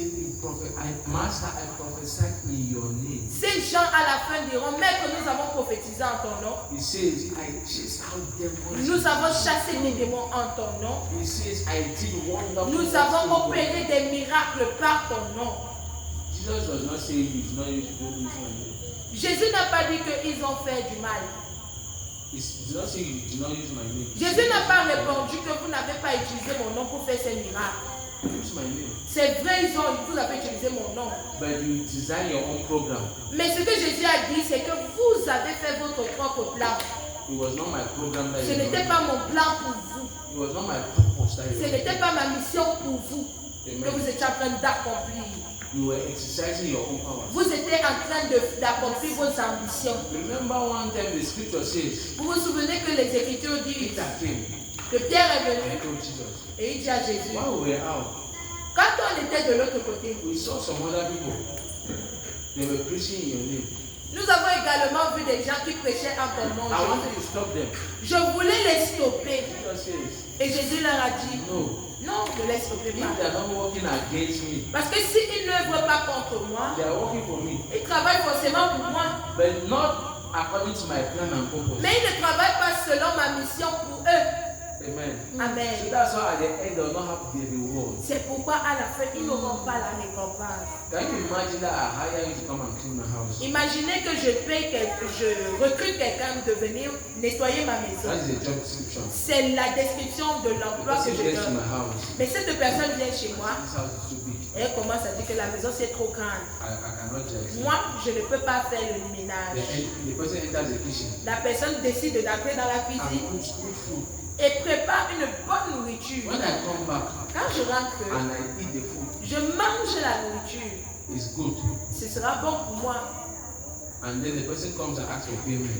Speaker 2: Master, I prophesied in your name.
Speaker 1: Ces gens à la fin diront, Maître, nous avons prophétisé en ton nom.
Speaker 2: He says, I chased out demons.
Speaker 1: Nous avons chassé des démons en ton nom.
Speaker 2: He says, I did wonderful
Speaker 1: Nous
Speaker 2: works
Speaker 1: avons
Speaker 2: in your
Speaker 1: opéré
Speaker 2: name.
Speaker 1: des miracles par ton nom.
Speaker 2: Jesus does not say you should not use my name.
Speaker 1: Jésus n'a pas dit qu'ils ont fait du mal.
Speaker 2: He did not say you do not use my name.
Speaker 1: Jésus n'a pas répondu que vous n'avez pas utilisé mon nom pour faire ces miracles.
Speaker 2: Use my name.
Speaker 1: C'est vrai, vous avez utilisé mon nom.
Speaker 2: But you design your own program.
Speaker 1: Mais ce que Jésus a dit, c'est que vous avez fait votre propre plan.
Speaker 2: It was not my program that
Speaker 1: Ce
Speaker 2: you
Speaker 1: n'était
Speaker 2: know.
Speaker 1: pas mon plan pour vous.
Speaker 2: It was not my purpose that
Speaker 1: Ce
Speaker 2: you
Speaker 1: n'était pas ma mission pour vous que
Speaker 2: Amen.
Speaker 1: vous étiez en train d'accomplir.
Speaker 2: You were exercising your own power.
Speaker 1: Vous étiez en train d'accomplir vos ambitions.
Speaker 2: Remember one time the scripture says,
Speaker 1: Vous vous souvenez que les Écritures disent
Speaker 2: Peter came
Speaker 1: que Pierre est
Speaker 2: and
Speaker 1: venu
Speaker 2: told Jesus,
Speaker 1: et il dit à Jésus,
Speaker 2: while we were out,
Speaker 1: quand on était de l'autre côté,
Speaker 2: we saw some other people. They were preaching in your name.
Speaker 1: nous avons également vu des gens qui prêchaient en ton nom.
Speaker 2: I wanted to stop them.
Speaker 1: Je voulais les stopper.
Speaker 2: Jesus says,
Speaker 1: Et Jésus leur a dit,
Speaker 2: no.
Speaker 1: non, ne les stoppez
Speaker 2: If they
Speaker 1: pas.
Speaker 2: are not working against me,
Speaker 1: Parce que s'ils n'œuvrent pas contre moi,
Speaker 2: they are working for me.
Speaker 1: ils travaillent forcément pour moi.
Speaker 2: But not according to my plan and purpose.
Speaker 1: Mais ils ne travaillent pas selon ma mission pour eux.
Speaker 2: Amen. So
Speaker 1: Amen.
Speaker 2: that's why at the end they will not have the reward.
Speaker 1: C'est pourquoi à la fin, ils n'auront pas la récompense.
Speaker 2: Can you imagine that I hire you to come and clean my house?
Speaker 1: Imaginez que je recrute quelqu'un de venir nettoyer ma maison.
Speaker 2: That is a job description.
Speaker 1: C'est la description de
Speaker 2: The
Speaker 1: l'emploi que
Speaker 2: person
Speaker 1: je
Speaker 2: gets to
Speaker 1: donne.
Speaker 2: my house.
Speaker 1: Mais cette personne vient chez moi
Speaker 2: This house is too big.
Speaker 1: et elle commence à dire que la maison c'est trop grande.
Speaker 2: I cannot just.
Speaker 1: Moi, je ne peux pas faire le ménage.
Speaker 2: The person enters the kitchen
Speaker 1: La personne décide d'entrer dans la
Speaker 2: and
Speaker 1: cuisine
Speaker 2: cooks good food.
Speaker 1: et prépare une bonne nourriture.
Speaker 2: When I come back
Speaker 1: Quand je rentre,
Speaker 2: and I eat the food,
Speaker 1: je mange la nourriture.
Speaker 2: it's good.
Speaker 1: Ce sera bon pour moi.
Speaker 2: And then the person comes and asks for payment.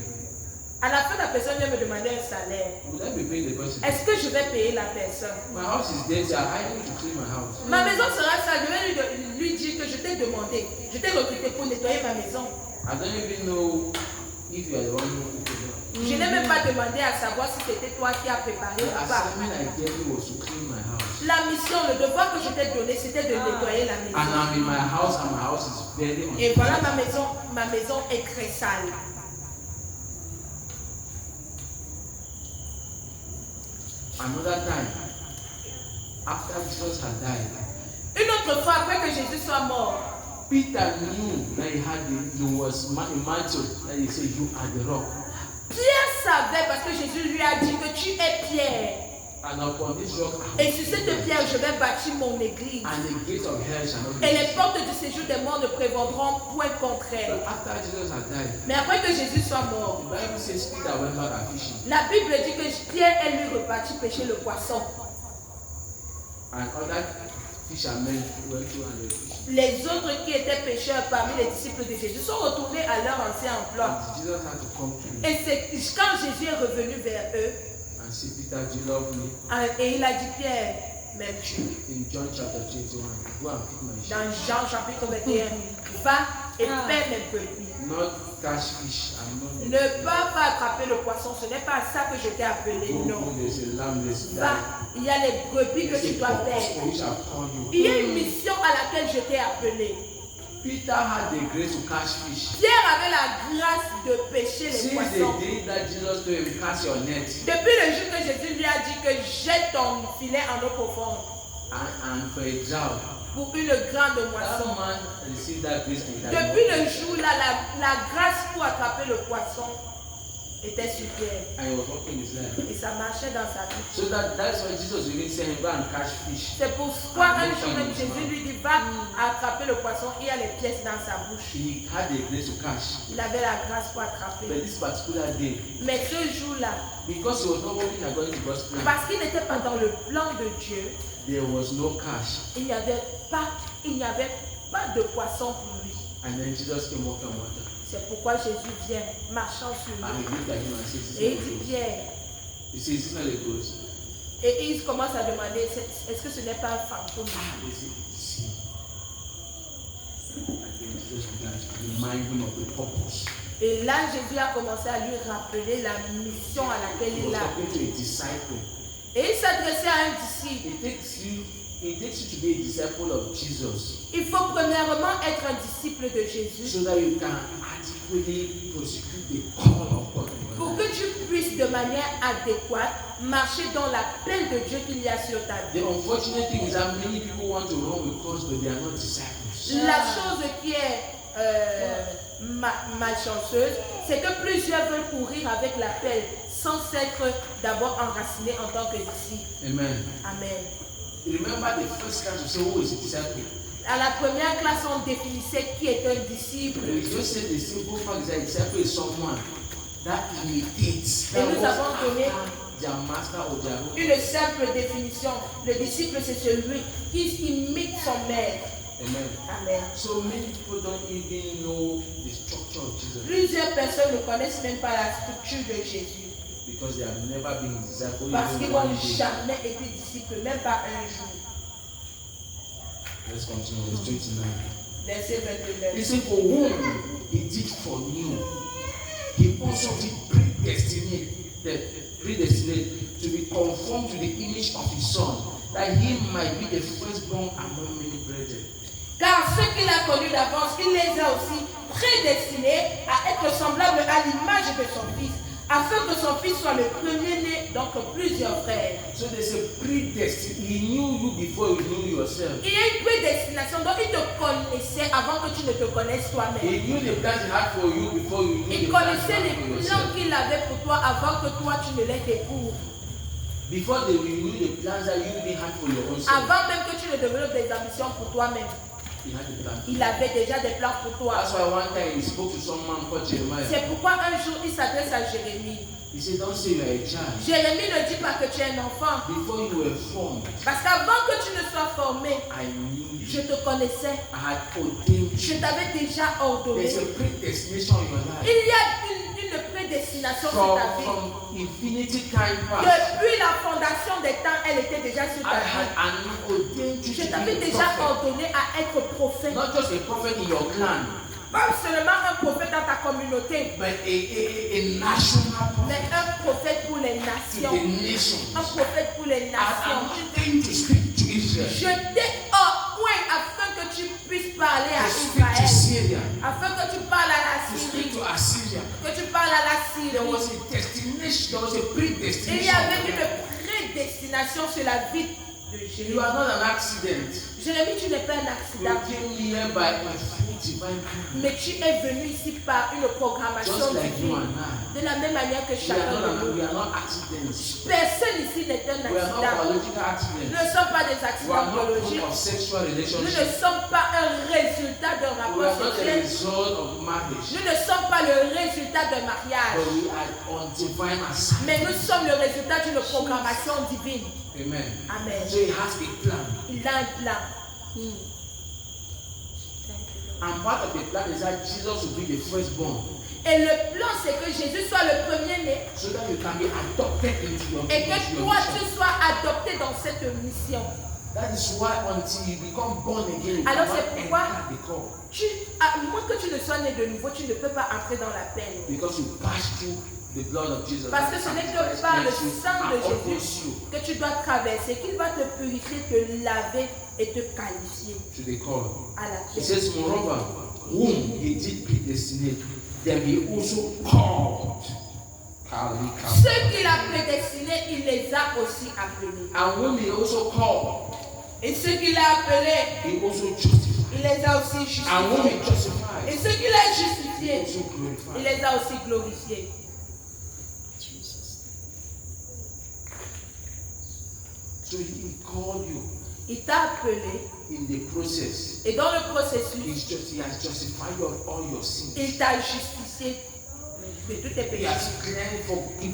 Speaker 1: À la fin, la personne vient me demander un salaire.
Speaker 2: Would I be paying the person?
Speaker 1: Est-ce que je vais payer la personne?
Speaker 2: My house is dirty. I hire you to clean my house.
Speaker 1: Ma maison sera sale. Je vais lui dire que je t'ai demandé. Je t'ai recruté pour nettoyer ma maison.
Speaker 2: I don't even know if you are the one who cooked it.
Speaker 1: Je n'ai même pas demandé à savoir si c'était toi qui as préparé
Speaker 2: The
Speaker 1: ou pas.
Speaker 2: assignment I gave you was to clean my house.
Speaker 1: La mission, le devoir que je t'ai donné, c'était de nettoyer la maison.
Speaker 2: And I'm in my house, and my house is very unclean.
Speaker 1: Et voilà, ma maison est très sale.
Speaker 2: Another time, after Jesus had died,
Speaker 1: Une autre fois, après que Jésus soit mort,
Speaker 2: Peter knew that he was a mantle, that he said, "You are the rock."
Speaker 1: Pierre savait parce que Jésus lui a dit que tu es Pierre.
Speaker 2: And upon this rock,
Speaker 1: Et sur cette pierre, je vais bâtir mon église.
Speaker 2: and the gates of hell shall not be
Speaker 1: Et les
Speaker 2: shut.
Speaker 1: portes du séjour des morts ne prévaudront point contre elle.
Speaker 2: But after Jesus had died,
Speaker 1: Mais après que Jésus soit mort,
Speaker 2: the Bible says Peter went back and fishing,
Speaker 1: la Bible dit que Pierre est lui reparti pêcher le poisson.
Speaker 2: and other fishermen went to and they fished.
Speaker 1: Les autres qui étaient pêcheurs parmi les disciples de Jésus sont retournés à leur ancien emploi.
Speaker 2: And Jesus had to come to him
Speaker 1: Et c'est quand Jésus est revenu vers eux,
Speaker 2: and say, "Peter, do you love me?"
Speaker 1: et il a dit, Pierre, m'aimes-tu?
Speaker 2: In John chapter 21, go and feed my sheep.
Speaker 1: Dans Jean chapitre 21, va et paie mes brebis.
Speaker 2: Not catch fish and not
Speaker 1: Ne va pas attraper le poisson, ce n'est pas à ça que je t'ai appelé, non.
Speaker 2: go, there's a lamb, there's a
Speaker 1: Va,
Speaker 2: lamb.
Speaker 1: il y a les brebis que
Speaker 2: There's
Speaker 1: tu
Speaker 2: a
Speaker 1: dois
Speaker 2: purpose
Speaker 1: faire.
Speaker 2: for which I've called you.
Speaker 1: Il y a une mission à laquelle je t'ai appelé.
Speaker 2: Peter had the grace to catch fish.
Speaker 1: Pierre avait la grâce de pêcher les
Speaker 2: Since
Speaker 1: poissons.
Speaker 2: the day that Jesus told him, "Cast your net,"
Speaker 1: Depuis le jour que Jésus lui a dit que jette ton filet en eau profonde
Speaker 2: and for a drought,
Speaker 1: pour une grande
Speaker 2: that
Speaker 1: moisson.
Speaker 2: man received that grace and he
Speaker 1: Depuis
Speaker 2: died.
Speaker 1: le jour-là, la grâce pour attraper le poisson était sur Pierre.
Speaker 2: And he was walking his life.
Speaker 1: Et ça marchait dans sa vie.
Speaker 2: So that's why Jesus even said, "Go and catch fish."
Speaker 1: C'est pourquoi un jour même Jésus lui dit, va attraper le poisson, il y a les pièces dans sa bouche.
Speaker 2: He had the grace to catch.
Speaker 1: Il avait la grâce pour attraper.
Speaker 2: But this particular day,
Speaker 1: Mais ce jour-là,
Speaker 2: because he was not walking according to God's plan,
Speaker 1: parce qu'il n'était pas dans le plan de Dieu,
Speaker 2: there was no catch.
Speaker 1: il n'y avait pas de poisson pour lui.
Speaker 2: And then Jesus came walking on water.
Speaker 1: C'est pourquoi Jésus vient marchant sur
Speaker 2: And he
Speaker 1: l'eau.
Speaker 2: looked at him and said,
Speaker 1: Et il
Speaker 2: "This
Speaker 1: dit,
Speaker 2: is not a ghost."
Speaker 1: Pierre,
Speaker 2: He says, "It's not a ghost."
Speaker 1: et il commence à demander, est-ce que ce n'est pas un fantôme?
Speaker 2: He said, "See." And then Jesus began to remind him of the purpose.
Speaker 1: Et là, Jésus a commencé à lui rappeler la mission à laquelle
Speaker 2: He
Speaker 1: il
Speaker 2: was
Speaker 1: a.
Speaker 2: talking to a disciple.
Speaker 1: Et il s'adressait à un disciple.
Speaker 2: It takes you to be a disciple of Jesus
Speaker 1: Il faut premièrement être un disciple de Jésus
Speaker 2: so that you can adequately prosecute the call of God in your
Speaker 1: pour
Speaker 2: life.
Speaker 1: que tu puisses de manière adéquate marcher dans l'appel de Dieu qu'il y a sur ta vie.
Speaker 2: The unfortunate thing is that many people want to run with us, but they are not disciples.
Speaker 1: La chose qui est malchanceuse, c'est que plusieurs veulent courir avec l'appel sans s'être d'abord enracinés en tant que disciples.
Speaker 2: Amen.
Speaker 1: Amen.
Speaker 2: Remember the first class we say, who is a disciple?
Speaker 1: À la première classe, on définissait qui est un disciple.
Speaker 2: We just said the simple fact that a disciple is someone that imitates,
Speaker 1: Et
Speaker 2: that
Speaker 1: nous
Speaker 2: walks
Speaker 1: avons donné
Speaker 2: after their master or their own.
Speaker 1: une simple définition. Le disciple, c'est celui qui imite son maître.
Speaker 2: Amen.
Speaker 1: Amen.
Speaker 2: So many people don't even know the structure of Jesus
Speaker 1: Plusieurs personnes ne connaissent même pas la structure de Jésus.
Speaker 2: because they have never been disciples.
Speaker 1: Parce
Speaker 2: even
Speaker 1: qu'ils
Speaker 2: one
Speaker 1: n'ont
Speaker 2: day.
Speaker 1: jamais été disciples, même pas un jour.
Speaker 2: Let's continue. Verse 29.
Speaker 1: Verset 29.
Speaker 2: He said, "For whom he did foreknew, he also did predestinate to be conformed to the image of his son, that he might be the firstborn among many brethren."
Speaker 1: Car ceux qu'il a connus d'avance, il les a aussi prédestinés à être semblables à l'image de son fils, afin que son fils soit le premier-né d'entre plusieurs frères.
Speaker 2: So there's a predestination. He knew you before you knew yourself.
Speaker 1: Il y a une prédestination, donc il te connaissait avant que tu ne te connaisses toi-même.
Speaker 2: He knew the plans he had for you before you knew
Speaker 1: Il
Speaker 2: the plans
Speaker 1: connaissait
Speaker 2: he
Speaker 1: les
Speaker 2: had for
Speaker 1: plans
Speaker 2: yourself.
Speaker 1: qu'il avait pour toi avant que toi tu ne les découvres.
Speaker 2: Before they knew the plans that you even had for your own self.
Speaker 1: Avant même que tu ne développes des ambitions pour toi-même,
Speaker 2: He had the plan.
Speaker 1: il avait déjà des plans pour toi.
Speaker 2: That's why one time he spoke to someone called Jeremiah.
Speaker 1: C'est pourquoi un jour il s'adresse à Jérémie.
Speaker 2: He said, "Don't say you are a child.
Speaker 1: Jérémie ne dit pas que tu es un enfant.
Speaker 2: Before you were formed,
Speaker 1: Parce qu'avant que tu ne sois formé,
Speaker 2: I knew
Speaker 1: je
Speaker 2: you.
Speaker 1: te connaissais.
Speaker 2: I had ordained
Speaker 1: Je
Speaker 2: you."
Speaker 1: t'avais déjà ordonné.
Speaker 2: There's a predestination in your life.
Speaker 1: Il y a une prédestination sur ta vie.
Speaker 2: From infinity time past,
Speaker 1: Depuis la fondation des temps, elle était déjà sur
Speaker 2: I
Speaker 1: ta
Speaker 2: had
Speaker 1: vie.
Speaker 2: ordained you
Speaker 1: Je
Speaker 2: to
Speaker 1: t'avais
Speaker 2: be a
Speaker 1: déjà
Speaker 2: prophet.
Speaker 1: ordonné à être prophète.
Speaker 2: Not just a prophet in your clan,
Speaker 1: Pas seulement un prophète dans ta communauté,
Speaker 2: but a national prophet.
Speaker 1: mais un prophète pour les
Speaker 2: to
Speaker 1: nations.
Speaker 2: the nations.
Speaker 1: Un prophète pour les
Speaker 2: I'm
Speaker 1: nations.
Speaker 2: anointing to speak to Israel.
Speaker 1: Je t'ai oint afin que tu puisses parler à
Speaker 2: To speak to
Speaker 1: Israël.
Speaker 2: Syria.
Speaker 1: Afin que tu parles à la
Speaker 2: To speak
Speaker 1: Syrie.
Speaker 2: to Assyria.
Speaker 1: Que tu parles à la
Speaker 2: There was
Speaker 1: Syrie.
Speaker 2: a destination, there was a
Speaker 1: Il y
Speaker 2: predestination.
Speaker 1: avait une prédestination sur la vie de
Speaker 2: You
Speaker 1: Jérémie.
Speaker 2: are not an accident.
Speaker 1: Jérémie, tu n'es pas un
Speaker 2: You
Speaker 1: accident.
Speaker 2: came here by a full divine plan.
Speaker 1: Mais tu es venu ici par une programmation
Speaker 2: Just like you
Speaker 1: divine.
Speaker 2: and I.
Speaker 1: De la même manière que
Speaker 2: We
Speaker 1: chacun de nous.
Speaker 2: are not accidents.
Speaker 1: Personne ici n'est un
Speaker 2: We are not
Speaker 1: accident.
Speaker 2: biological
Speaker 1: Nous
Speaker 2: accidents.
Speaker 1: ne sommes pas des
Speaker 2: We
Speaker 1: accidents
Speaker 2: are not
Speaker 1: biologiques.
Speaker 2: proof of sexual
Speaker 1: Nous ne
Speaker 2: relationship.
Speaker 1: sommes pas un résultat d'un
Speaker 2: We
Speaker 1: rapport
Speaker 2: are not a
Speaker 1: sexuel.
Speaker 2: result of marriage.
Speaker 1: Nous ne sommes pas le résultat d'un mariage.
Speaker 2: But we are on divine assignment.
Speaker 1: Mais nous sommes le résultat d'une programmation divine.
Speaker 2: Amen.
Speaker 1: Amen.
Speaker 2: So he has a plan.
Speaker 1: Il a un plan.
Speaker 2: And part of the plan is that Jesus will be the firstborn.
Speaker 1: Et le plan, c'est que Jésus soit le premier-né
Speaker 2: So that you can be adopted into your
Speaker 1: et
Speaker 2: into
Speaker 1: que
Speaker 2: your
Speaker 1: toi,
Speaker 2: mission.
Speaker 1: tu sois adopté dans cette mission.
Speaker 2: That is why until you become born again, you
Speaker 1: Alors,
Speaker 2: cannot
Speaker 1: c'est pourquoi
Speaker 2: enter the call.
Speaker 1: À moins que tu ne sois né de nouveau, tu ne peux pas entrer dans la peine.
Speaker 2: Because you pass through the blood of Jesus.
Speaker 1: Parce que ce n'est que par le sang de Jésus
Speaker 2: you
Speaker 1: que tu dois traverser, qu'il va te purifier, te laver et te qualifier
Speaker 2: to the call.
Speaker 1: à la
Speaker 2: He
Speaker 1: paix.
Speaker 2: says, moreover, whom he did predestinate, then he also called.
Speaker 1: Ceux qu'il a prédestinés, il les a aussi appelés.
Speaker 2: And whom he also called,
Speaker 1: Et ceux qu'il a appelés,
Speaker 2: he also justified.
Speaker 1: il les a aussi
Speaker 2: And whom he
Speaker 1: justifiés.
Speaker 2: justified,
Speaker 1: Et ceux qu'il a
Speaker 2: he
Speaker 1: justifiés,
Speaker 2: also
Speaker 1: il
Speaker 2: glorified.
Speaker 1: les a aussi glorifiés.
Speaker 2: So he called you
Speaker 1: Il t'a appelé
Speaker 2: in the process.
Speaker 1: et dans le processus,
Speaker 2: He has justified all your sins.
Speaker 1: il t'a justifié de tous tes
Speaker 2: He
Speaker 1: péchés.
Speaker 2: has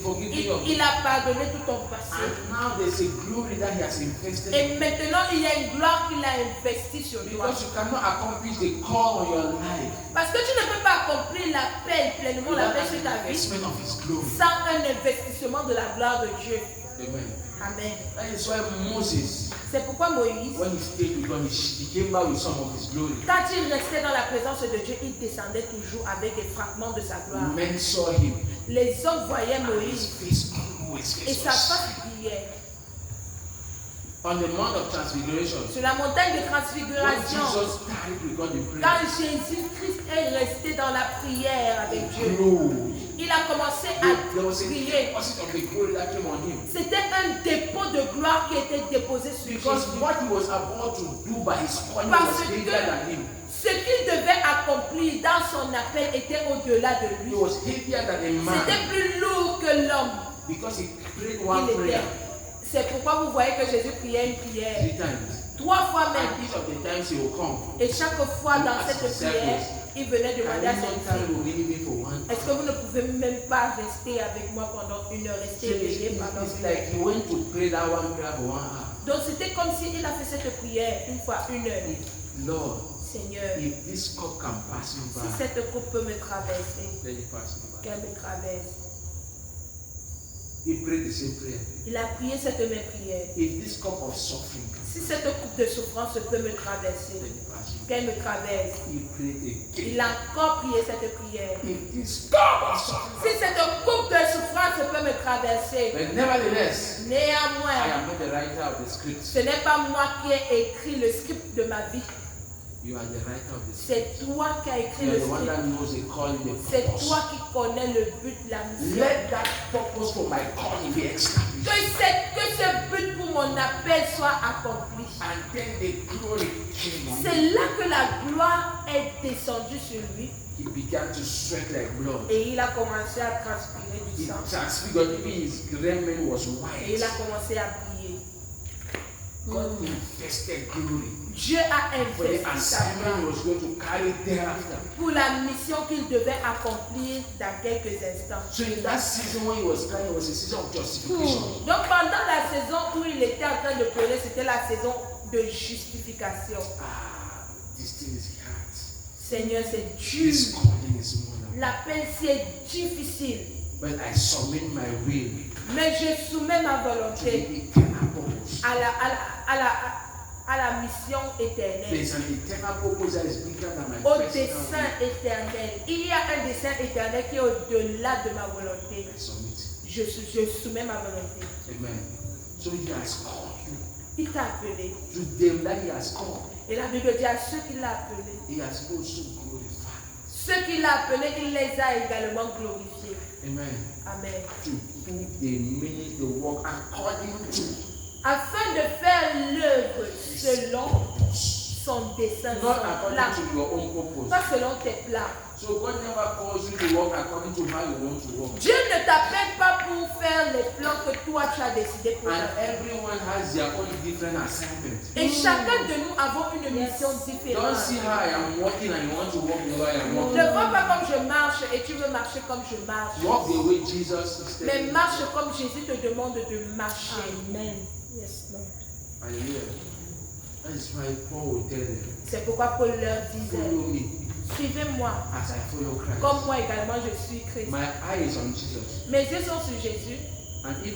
Speaker 2: forgiven your
Speaker 1: Il a pardonné tout ton passé.
Speaker 2: And now there's a glory that he has invested in.
Speaker 1: Et maintenant, il y a une gloire qu'il a investie sur toi.
Speaker 2: Because you cannot accomplish the call on your life
Speaker 1: Parce que tu ne peux pas accomplir l'appel pleinement,
Speaker 2: without
Speaker 1: l'appel sur
Speaker 2: an
Speaker 1: ta vie,
Speaker 2: investment of his glory.
Speaker 1: sans un investissement de la gloire de Dieu.
Speaker 2: Amen.
Speaker 1: Amen.
Speaker 2: That is why Moses,
Speaker 1: C'est pourquoi Moïse,
Speaker 2: when he stayed with God, he came back with some of his glory.
Speaker 1: quand il restait dans la présence de Dieu, il descendait toujours avec des fragments de sa gloire.
Speaker 2: Men saw him.
Speaker 1: Les hommes voyaient
Speaker 2: His
Speaker 1: Moïse
Speaker 2: face, his
Speaker 1: et
Speaker 2: face
Speaker 1: sa
Speaker 2: was
Speaker 1: face brillait.
Speaker 2: on the Mount of Transfiguration.
Speaker 1: Sur la montagne de
Speaker 2: When
Speaker 1: transfiguration,
Speaker 2: Jesus started with God in prayer,
Speaker 1: quand Jésus-Christ est resté dans la prière avec Dieu,
Speaker 2: he glowed.
Speaker 1: il a commencé
Speaker 2: There
Speaker 1: à
Speaker 2: was a
Speaker 1: prier.
Speaker 2: deposit of the glory that came on him.
Speaker 1: C'était un dépôt de gloire qui était déposé sur
Speaker 2: Because
Speaker 1: Jésus.
Speaker 2: what he was about to do by his calling
Speaker 1: Parce
Speaker 2: was
Speaker 1: que
Speaker 2: greater than him.
Speaker 1: ce qu'il devait accomplir dans son appel était au-delà de
Speaker 2: He
Speaker 1: lui.
Speaker 2: was heavier than a man
Speaker 1: C'était plus lourd que l'homme.
Speaker 2: because he prayed one
Speaker 1: Il
Speaker 2: prayer
Speaker 1: était. C'est pourquoi vous voyez que Jésus priait une prière
Speaker 2: 3 times.
Speaker 1: 3 fois même.
Speaker 2: And each of the times he will come.
Speaker 1: Et chaque fois dans cette prière, il venait demander à
Speaker 2: And
Speaker 1: ses
Speaker 2: one time
Speaker 1: disciples,
Speaker 2: will leave me for 1
Speaker 1: est-ce que vous ne pouvez même pas rester avec moi pendant une heure,
Speaker 2: So
Speaker 1: rester éveillé pendant
Speaker 2: it's
Speaker 1: une heure?
Speaker 2: like he went to pray that one prayer for 1 hour.
Speaker 1: Donc c'était comme s'il a fait cette prière une fois, une heure.
Speaker 2: Lord,
Speaker 1: Seigneur,
Speaker 2: if this cup can pass me
Speaker 1: si
Speaker 2: by,
Speaker 1: cette coupe peut me traverser,
Speaker 2: let it pass me by.
Speaker 1: qu'elle me traverse.
Speaker 2: He prayed the same prayer.
Speaker 1: Il a prié cette même prière.
Speaker 2: If this cup of suffering can
Speaker 1: Si cette coupe de souffrance peut me traverser,
Speaker 2: let it pass me by.
Speaker 1: qu'elle me traverse.
Speaker 2: He prayed again.
Speaker 1: Il a encore prié cette prière.
Speaker 2: If this cup of suffering,
Speaker 1: Si cette coupe de souffrance peut me traverser,
Speaker 2: but nevertheless, I
Speaker 1: néanmoins,
Speaker 2: am not the writer of the script.
Speaker 1: ce n'est pas moi qui ai écrit le script de ma vie.
Speaker 2: You are the writer of the script.
Speaker 1: C'est toi qui as écrit
Speaker 2: You are
Speaker 1: le
Speaker 2: the one
Speaker 1: script.
Speaker 2: that knows the calling, the
Speaker 1: C'est
Speaker 2: purpose.
Speaker 1: toi qui connais le but, la mission.
Speaker 2: Let that purpose for my calling be established.
Speaker 1: Que ce but pour mon appel soit accompli.
Speaker 2: And then the glory came on him.
Speaker 1: C'est là que la gloire est descendue sur lui
Speaker 2: He began to sweat like blood.
Speaker 1: et il a commencé à transpirer du
Speaker 2: He
Speaker 1: sang.
Speaker 2: transfigured, even his raiment was
Speaker 1: Et il
Speaker 2: white.
Speaker 1: a commencé à briller.
Speaker 2: God invested glory
Speaker 1: Dieu a
Speaker 2: for the
Speaker 1: investi sa
Speaker 2: assignment he
Speaker 1: gloire
Speaker 2: was going to carry thereafter.
Speaker 1: pour la mission qu'il devait accomplir dans quelques instants.
Speaker 2: So in that season when he was crying, it was a season of justification.
Speaker 1: Donc pendant la saison où il était en train de pleurer, c'était la saison de justification.
Speaker 2: Ah, this thing is hard.
Speaker 1: Seigneur, c'est dur.
Speaker 2: This calling is more than.
Speaker 1: L'appel, c'est difficile.
Speaker 2: But I submit my will
Speaker 1: Mais je soumets ma
Speaker 2: to
Speaker 1: volonté
Speaker 2: the eternal purpose.
Speaker 1: à à la mission éternelle,
Speaker 3: There's an eternal purpose that is bigger than my
Speaker 1: au
Speaker 3: personal
Speaker 1: dessein
Speaker 3: will.
Speaker 1: éternel. Il y a un dessein éternel qui est au-delà de ma volonté.
Speaker 3: I submit.
Speaker 1: Je soumets ma volonté.
Speaker 3: Amen. So he has called you.
Speaker 1: Il t'a appelé.
Speaker 3: To them that he has called,
Speaker 1: Et la Bible dit à ceux qu'il a appelés.
Speaker 3: he has also glorified.
Speaker 1: Ceux qu'il a appelés, il les a également glorifiés.
Speaker 3: Amen.
Speaker 1: Amen.
Speaker 3: To whom they made the work according to
Speaker 1: Afin de faire l'œuvre selon son dessein,
Speaker 3: not
Speaker 1: son plan.
Speaker 3: according to your own purpose.
Speaker 1: Pas selon tes plans.
Speaker 3: So God never calls you to work according to how you want to work.
Speaker 1: Dieu ne t'appelle pas pour faire les plans que toi tu as décidé pour
Speaker 3: And
Speaker 1: faire.
Speaker 3: everyone has their own different assignment.
Speaker 1: Et chacun de nous avons une mission
Speaker 3: Don't
Speaker 1: différente.
Speaker 3: see how I am working and you want to walk the way I am
Speaker 1: Ne
Speaker 3: walking.
Speaker 1: vois pas comme je marche et tu veux marcher comme je marche.
Speaker 3: Walk the way Jesus is
Speaker 1: Mais
Speaker 3: telling
Speaker 1: marche
Speaker 3: you.
Speaker 1: comme Jésus te demande de marcher.
Speaker 4: Amen. Yes, Lord.
Speaker 3: Hallelujah. That is why Paul will tell them,
Speaker 1: C'est pourquoi Paul leur disait,
Speaker 3: follow me
Speaker 1: suivez-moi,
Speaker 3: as I follow Christ.
Speaker 1: comme moi également je suis Christ.
Speaker 3: My eye is on Jesus.
Speaker 1: Mes yeux sont sur Jésus.
Speaker 3: And if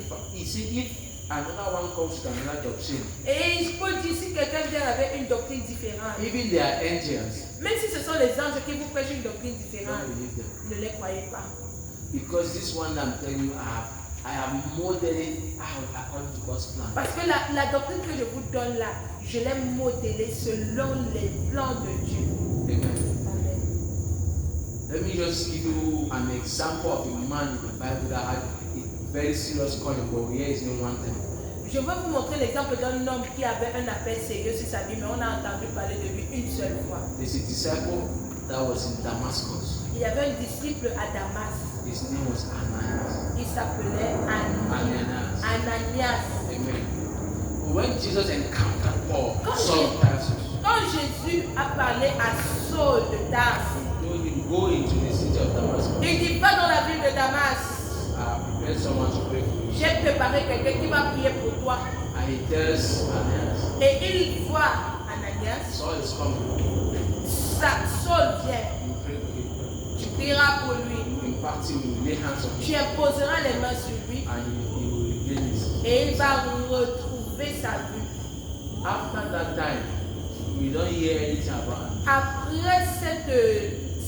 Speaker 3: another one comes to another doctrine,
Speaker 1: Et Paul dit, si quelqu'un vient avec une doctrine différente,
Speaker 3: even they are angels,
Speaker 1: même si ce sont les anges qui vous prêchent une doctrine
Speaker 3: don't
Speaker 1: différente,
Speaker 3: believe them.
Speaker 1: ne les croyez pas.
Speaker 3: Because this one I'm telling you, I have modeled it out according to God's plan.
Speaker 1: Parce que la doctrine que je vous donne là, je l'ai modelée selon les plans de Dieu.
Speaker 3: Amen.
Speaker 1: Amen.
Speaker 3: Let me just give you an example of a man in the Bible that had a very serious calling, but here is no one time.
Speaker 1: Je vais vous montrer l'exemple d'un homme qui avait un appel sérieux sur sa vie, mais on a entendu parler de lui une seule fois.
Speaker 3: There's a disciple that was in Damascus.
Speaker 1: Il y avait un disciple à Damas.
Speaker 3: His name was Ananias.
Speaker 1: Il s'appelait Ananias.
Speaker 3: Ananias. Amen. When Jesus encountered Paul,
Speaker 1: Quand
Speaker 3: Saul of Tarsus,
Speaker 1: Quand Jésus a parlé à Saul de Tarse,
Speaker 3: he told him, go into the city of Damascus.
Speaker 1: il dit, va dans la ville de Damas.
Speaker 3: I have prepared someone to pray for you.
Speaker 1: J'ai préparé quelqu'un qui va prier pour toi.
Speaker 3: And he tells Ananias,
Speaker 1: Et il voit Ananias.
Speaker 3: Saul is coming.
Speaker 1: Saul vient.
Speaker 3: You pray for him.
Speaker 1: Tu prieras pour lui.
Speaker 3: In fact, you will lay hands on him
Speaker 1: Tu imposeras les mains sur lui.
Speaker 3: and he will regain his.
Speaker 1: Et il va retrouver sa vue.
Speaker 3: After that time, we don't hear anything about him.
Speaker 1: Après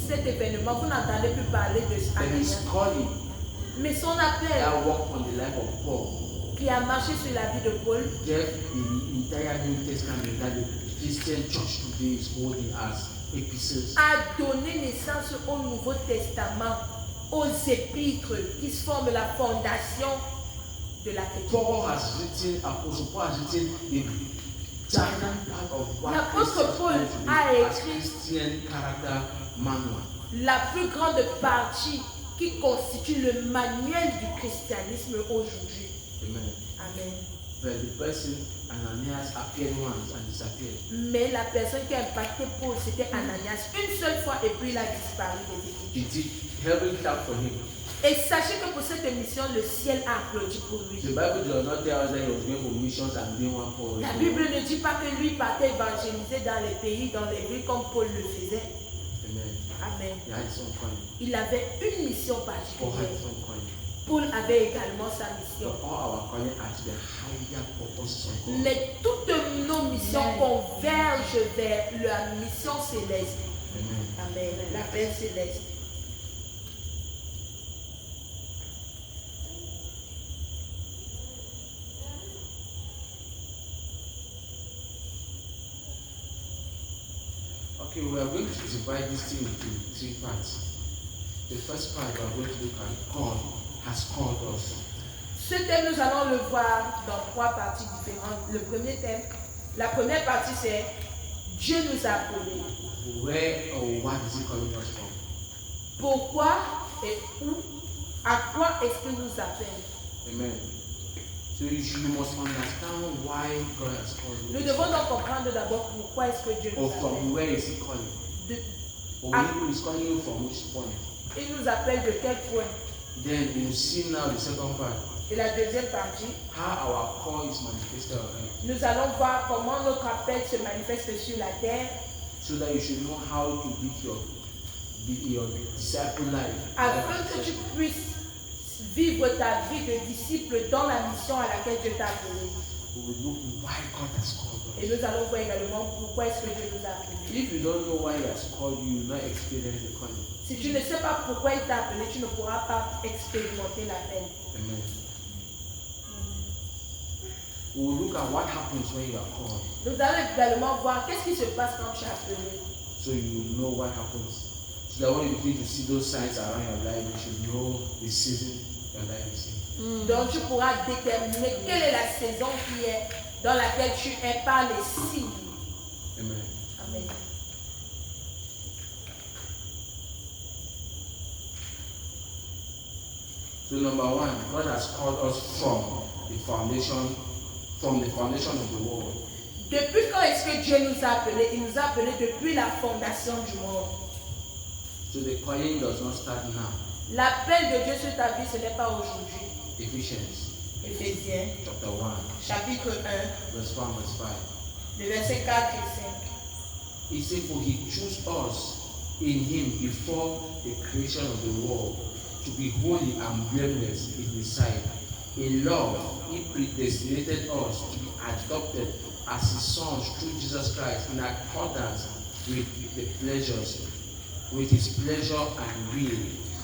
Speaker 1: cet événement, vous n'entendez plus parler de
Speaker 3: Then his
Speaker 1: Ananias.
Speaker 3: calling
Speaker 1: Mais son appel
Speaker 3: that worked on the life of Paul
Speaker 1: qui a marché sur la vie de Paul
Speaker 3: gave the entire New Testament that the Christian church today is holding as epistles.
Speaker 1: a donné naissance au Nouveau Testament, aux épîtres qui forment la fondation de la chrétienté.
Speaker 3: Paul has written, Apostle Paul has written a giant part of what
Speaker 1: L'apôtre Paul
Speaker 3: Christians
Speaker 1: a
Speaker 3: today as
Speaker 1: écrit
Speaker 3: Christian character manual.
Speaker 1: la plus grande partie qui constitue le manuel du christianisme aujourd'hui.
Speaker 3: Amen.
Speaker 1: Amen.
Speaker 3: But the person, Ananias, appeared once and disappeared.
Speaker 1: Mais la personne qui a impacté Paul, c'était Ananias, une seule fois, et puis il a disparu des Écritures.
Speaker 3: Heaven clapped for him.
Speaker 1: Et sachez que pour cette émission, le ciel a applaudi pour lui.
Speaker 3: The Bible does not tell us that he was going for missions and doing one for
Speaker 1: La Bible ne dit pas que lui partait évangéliser dans les pays, dans les villes comme Paul le faisait.
Speaker 3: Amen.
Speaker 1: Amen.
Speaker 3: He had his own calling.
Speaker 1: Il avait une mission
Speaker 3: Paul had
Speaker 1: particulière.
Speaker 3: his own calling.
Speaker 1: Paul avait également sa
Speaker 3: So
Speaker 1: mission.
Speaker 3: all our calling are to the higher purposes of God.
Speaker 1: Mais toutes nos missions convergent vers la mission céleste.
Speaker 3: Amen.
Speaker 1: Amen. La paix céleste.
Speaker 3: Okay, we are going to divide this thing into three parts. The first part we are going to look at God has called us.
Speaker 1: Ce thème, nous allons le voir dans trois parties différentes. Le premier thème, la première partie, c'est Dieu nous a appelés.
Speaker 3: Where or what is he calling us from?
Speaker 1: Pourquoi et où, à quoi est-ce qu'il nous appelle?
Speaker 3: Amen. So you must understand why God has called you.
Speaker 1: Nous devons donc comprendre d'abord pourquoi est-ce que Dieu nous
Speaker 3: Or from
Speaker 1: appelle.
Speaker 3: where is he calling?
Speaker 1: De-
Speaker 3: Or he is calling you from which point?
Speaker 1: il nous appelle de quel point?
Speaker 3: Then you see now the second part.
Speaker 1: Et la deuxième partie,
Speaker 3: How our call is manifested on earth.
Speaker 1: nous allons voir comment notre appel se manifeste sur la terre,
Speaker 3: So that you should know how to live your disciple life.
Speaker 1: afin que tu puisses vivre ta vie de disciple dans la mission à laquelle Dieu t'a appelé.
Speaker 3: we will look why God has called
Speaker 4: Et
Speaker 3: us.
Speaker 4: nous allons voir également pourquoi est-ce que Dieu nous a appelés.
Speaker 3: If you don't know why He has called you, you will not experience the calling.
Speaker 4: Si tu ne sais pas pourquoi il t'a appelé, tu ne pourras pas expérimenter l'appel.
Speaker 3: Amen. We will look at what happens when you are called,
Speaker 4: Nous allons également voir qu'est-ce qui se passe quand tu es appelé.
Speaker 3: so you will know what happens. So that when you begin to see those signs around your life, you should know the season your life is in.
Speaker 4: Donc tu pourras déterminer quelle est la saison qui est dans laquelle tu es par les signes.
Speaker 3: Amen.
Speaker 4: Amen.
Speaker 3: So number one, God has called us from the foundation of the world.
Speaker 4: Depuis quand est-ce que Dieu nous a appelés? Il nous a appelés depuis la fondation du monde.
Speaker 3: So the calling does not start now.
Speaker 4: L'appel de Dieu sur ta vie, ce n'est pas aujourd'hui.
Speaker 3: Ephesians
Speaker 4: Éphésiens,
Speaker 3: chapter 1,
Speaker 4: chapitre 1,
Speaker 3: verse 1, verse 5.
Speaker 4: le verset 4 et 5.
Speaker 3: He said, for He chose us in Him before the creation of the world to be holy and blameless in His sight. In love, He predestinated us to be adopted as His sons through Jesus Christ in accordance with His pleasure and will.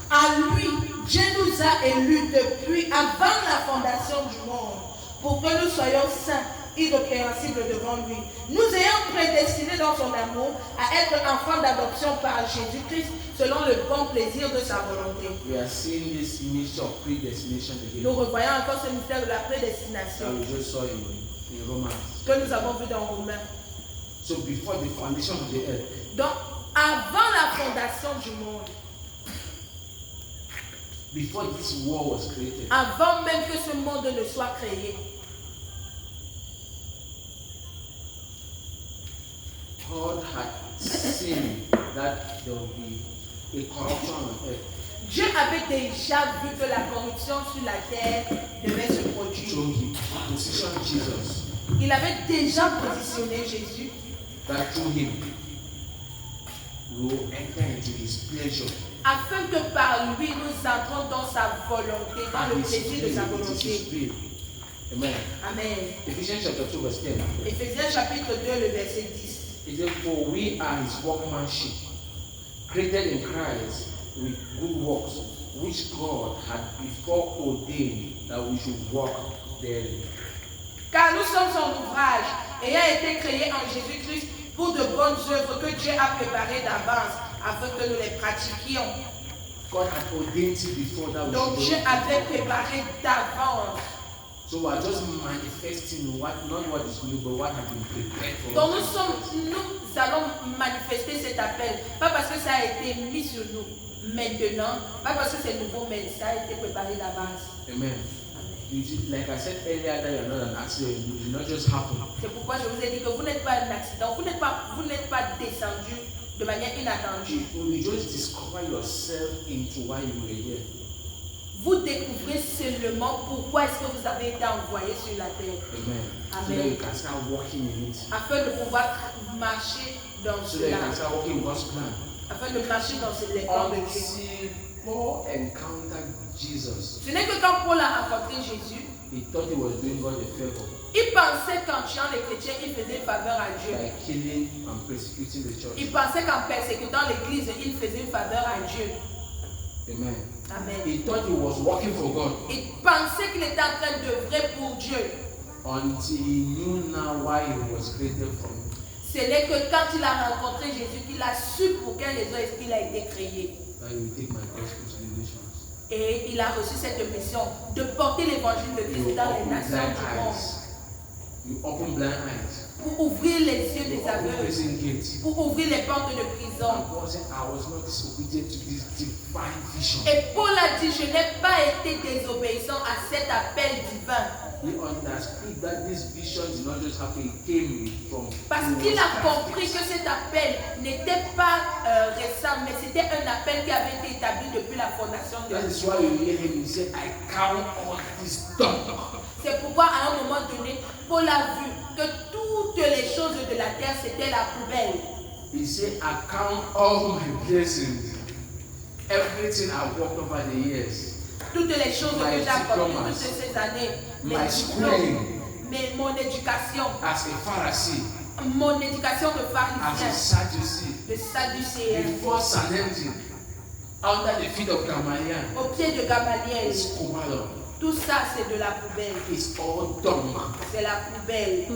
Speaker 4: À lui, Dieu nous a élus depuis avant la fondation du monde pour que nous soyons saints, irrépréhensibles devant lui. Nous ayons prédestinés dans son amour à être enfants d'adoption par Jésus-Christ selon le bon plaisir de sa volonté.
Speaker 3: We are seeing this mystery of predestination
Speaker 4: Nous
Speaker 3: again.
Speaker 4: revoyons encore ce mystère de la
Speaker 3: That
Speaker 4: prédestination
Speaker 3: we just saw in Romans.
Speaker 4: que nous avons vu dans Romains.
Speaker 3: So before the foundation of the earth,
Speaker 4: Donc, avant la fondation du monde,
Speaker 3: before this world was created,
Speaker 4: avant même que ce monde ne soit créé,
Speaker 3: God had seen that there would be a corruption on earth.
Speaker 4: Dieu avait déjà vu que la corruption sur la terre devait se
Speaker 3: So
Speaker 4: produire.
Speaker 3: He positioned Jesus
Speaker 4: Il avait déjà positionné Jésus
Speaker 3: that through Him we will enter into His pleasure
Speaker 4: afin que par lui nous entrons dans sa volonté, dans le
Speaker 3: and His
Speaker 4: plaisir de sa
Speaker 3: will. It is His
Speaker 4: volonté.
Speaker 3: will. Amen.
Speaker 4: Amen.
Speaker 3: Ephesians chapter 2 verse 10.
Speaker 4: Éphésiens chapitre 2, le verset 10.
Speaker 3: It says, for we are His workmanship, created in Christ with good works, which God had before ordained that we should walk therein.
Speaker 4: Car nous sommes son ouvrage, ayant été créés en Jésus-Christ pour de bonnes œuvres que Dieu a préparées d'avance afin que nous les pratiquions.
Speaker 3: God had ordained it before that we
Speaker 4: Donc Dieu
Speaker 3: should walk.
Speaker 4: avait préparé d'avance.
Speaker 3: So we are just manifesting not what is new, but what has been prepared for
Speaker 4: Donc
Speaker 3: us.
Speaker 4: nous allons manifester cet appel, pas parce que ça a été mis sur nous maintenant, pas parce que c'est nouveau, mais ça a été préparé d'avance.
Speaker 3: Amen. You see, like I said earlier, that you are not an accident. It did not just happen.
Speaker 4: C'est pourquoi je vous ai dit que vous n'êtes pas un accident, vous n'êtes pas descendu de manière inattendue.
Speaker 3: You just discover yourself into why you were here.
Speaker 4: Vous découvrez seulement pourquoi est-ce que vous avez été envoyé sur la terre.
Speaker 3: Amen. So
Speaker 4: Amen.
Speaker 3: that you can start walking in it.
Speaker 4: Afin de pouvoir marcher dans
Speaker 3: So that you
Speaker 4: cela,
Speaker 3: can start walking in God's plan.
Speaker 4: afin de marcher dans les plans de Dieu.
Speaker 3: Until Paul encountered Jesus,
Speaker 4: Ce n'est que quand Paul a rencontré Jésus,
Speaker 3: he thought he was doing God a favor
Speaker 4: il pensait qu'en tuant les chrétiens, il faisait faveur à Dieu.
Speaker 3: by killing and persecuting the church.
Speaker 4: Il pensait qu'en persécutant l'église, il faisait une faveur à Dieu.
Speaker 3: Amen.
Speaker 4: Amen.
Speaker 3: He thought he was working for God
Speaker 4: Il pensait qu'il était en train d'œuvrer pour Dieu.
Speaker 3: until he knew now why he was created from.
Speaker 4: Ce n'est que quand il a rencontré Jésus qu'il a su pour quelle raison est-ce qu'il a été créé.
Speaker 3: That he will take my gospel to the nations.
Speaker 4: Et il a reçu cette mission de porter l'évangile de Christ
Speaker 3: You
Speaker 4: dans les
Speaker 3: open
Speaker 4: nations
Speaker 3: blind
Speaker 4: du monde.
Speaker 3: eyes. You open blind eyes.
Speaker 4: Pour ouvrir les yeux
Speaker 3: You
Speaker 4: des
Speaker 3: open
Speaker 4: aveugles.
Speaker 3: prison gates.
Speaker 4: Pour ouvrir les portes de prison.
Speaker 3: And God said, I was not disobedient to this divine vision.
Speaker 4: Et Paul a dit, je n'ai pas été désobéissant à cet appel divin.
Speaker 3: He understood that this vision did not just happen, it came from.
Speaker 4: Parce qu'il a compris que cet appel n'était pas récent, mais c'était un appel qui avait été établi depuis la fondation de
Speaker 3: That is
Speaker 4: Dieu.
Speaker 3: why you hear him, he said, I count all this done.
Speaker 4: C'est pourquoi à un moment donné, Paul a vu que toutes les choses de la terre, c'était la poubelle.
Speaker 3: He said, I count all my blessings, everything I've worked over the years,
Speaker 4: Toutes les choses que j'ai accomplies toutes ces années,
Speaker 3: my
Speaker 4: les diplômes,
Speaker 3: schooling,
Speaker 4: Mais mon éducation,
Speaker 3: as a Pharisee,
Speaker 4: mon éducation de
Speaker 3: as a
Speaker 4: pharisien,
Speaker 3: Sadducee,
Speaker 4: de sadducéen,
Speaker 3: before Sanhedrin, under the feet of Gamaliel,
Speaker 4: au pied de Gamaliel,
Speaker 3: it's Kumalo.
Speaker 4: tout ça c'est de la poubelle.
Speaker 3: It's all dung.
Speaker 4: C'est la poubelle.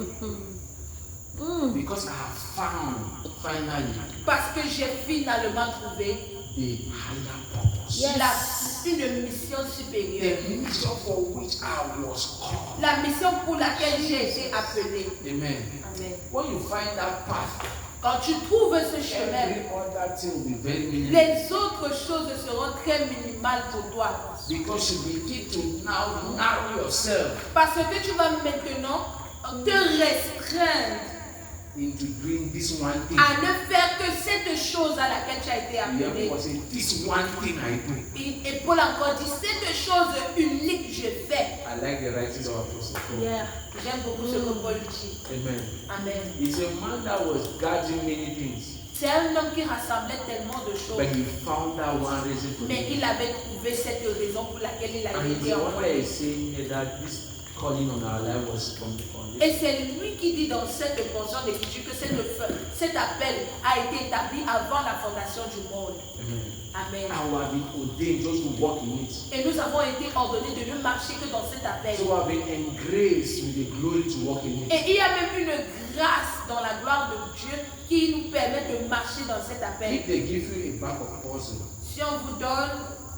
Speaker 3: Because I have found finally
Speaker 4: Parce que j'ai finalement trouvé
Speaker 3: the higher purpose.
Speaker 4: une mission supérieure.
Speaker 3: The mission for which I was called.
Speaker 4: La mission pour laquelle j'ai été appelé.
Speaker 3: Amen.
Speaker 4: Amen.
Speaker 3: When you find that path,
Speaker 4: Quand tu trouves ce chemin,
Speaker 3: every other thing will be very minimal.
Speaker 4: les autres choses seront très minimales pour toi.
Speaker 3: Because you begin to now narrow yourself
Speaker 4: Parce que tu vas maintenant te restreindre
Speaker 3: into doing this one thing.
Speaker 4: à ne faire que cette chose à laquelle tu as été
Speaker 3: The
Speaker 4: appelé.
Speaker 3: Bible say, this one thing I do.
Speaker 4: Et Paul encore dit, cette chose unique que je fais.
Speaker 3: I like the writings of Apostle Paul.
Speaker 4: J'aime beaucoup ce que Paul dit.
Speaker 3: Amen.
Speaker 4: Amen.
Speaker 3: He's a man that was gathering many things,
Speaker 4: C'est un homme qui rassemblait tellement de
Speaker 3: but
Speaker 4: choses.
Speaker 3: he found that one reason for
Speaker 4: Mais
Speaker 3: it.
Speaker 4: il avait trouvé cette raison pour laquelle il a
Speaker 3: And
Speaker 4: été
Speaker 3: the one where
Speaker 4: envoyé.
Speaker 3: he's saying here that this calling on our life was from the foundation.
Speaker 4: Et c'est lui qui dit dans cette portion d'écriture que cet appel a été établi avant la fondation du monde.
Speaker 3: Amen.
Speaker 4: Amen.
Speaker 3: And we have been ordained just to walk in it.
Speaker 4: Et nous avons été ordonnés de ne marcher que dans cet appel.
Speaker 3: So we have been engraced with the glory to walk in it.
Speaker 4: Et il y a même une grâce dans la gloire de Dieu qui nous permet de marcher dans cet appel.
Speaker 3: If they give you a bag of puzzle,
Speaker 4: Si on vous donne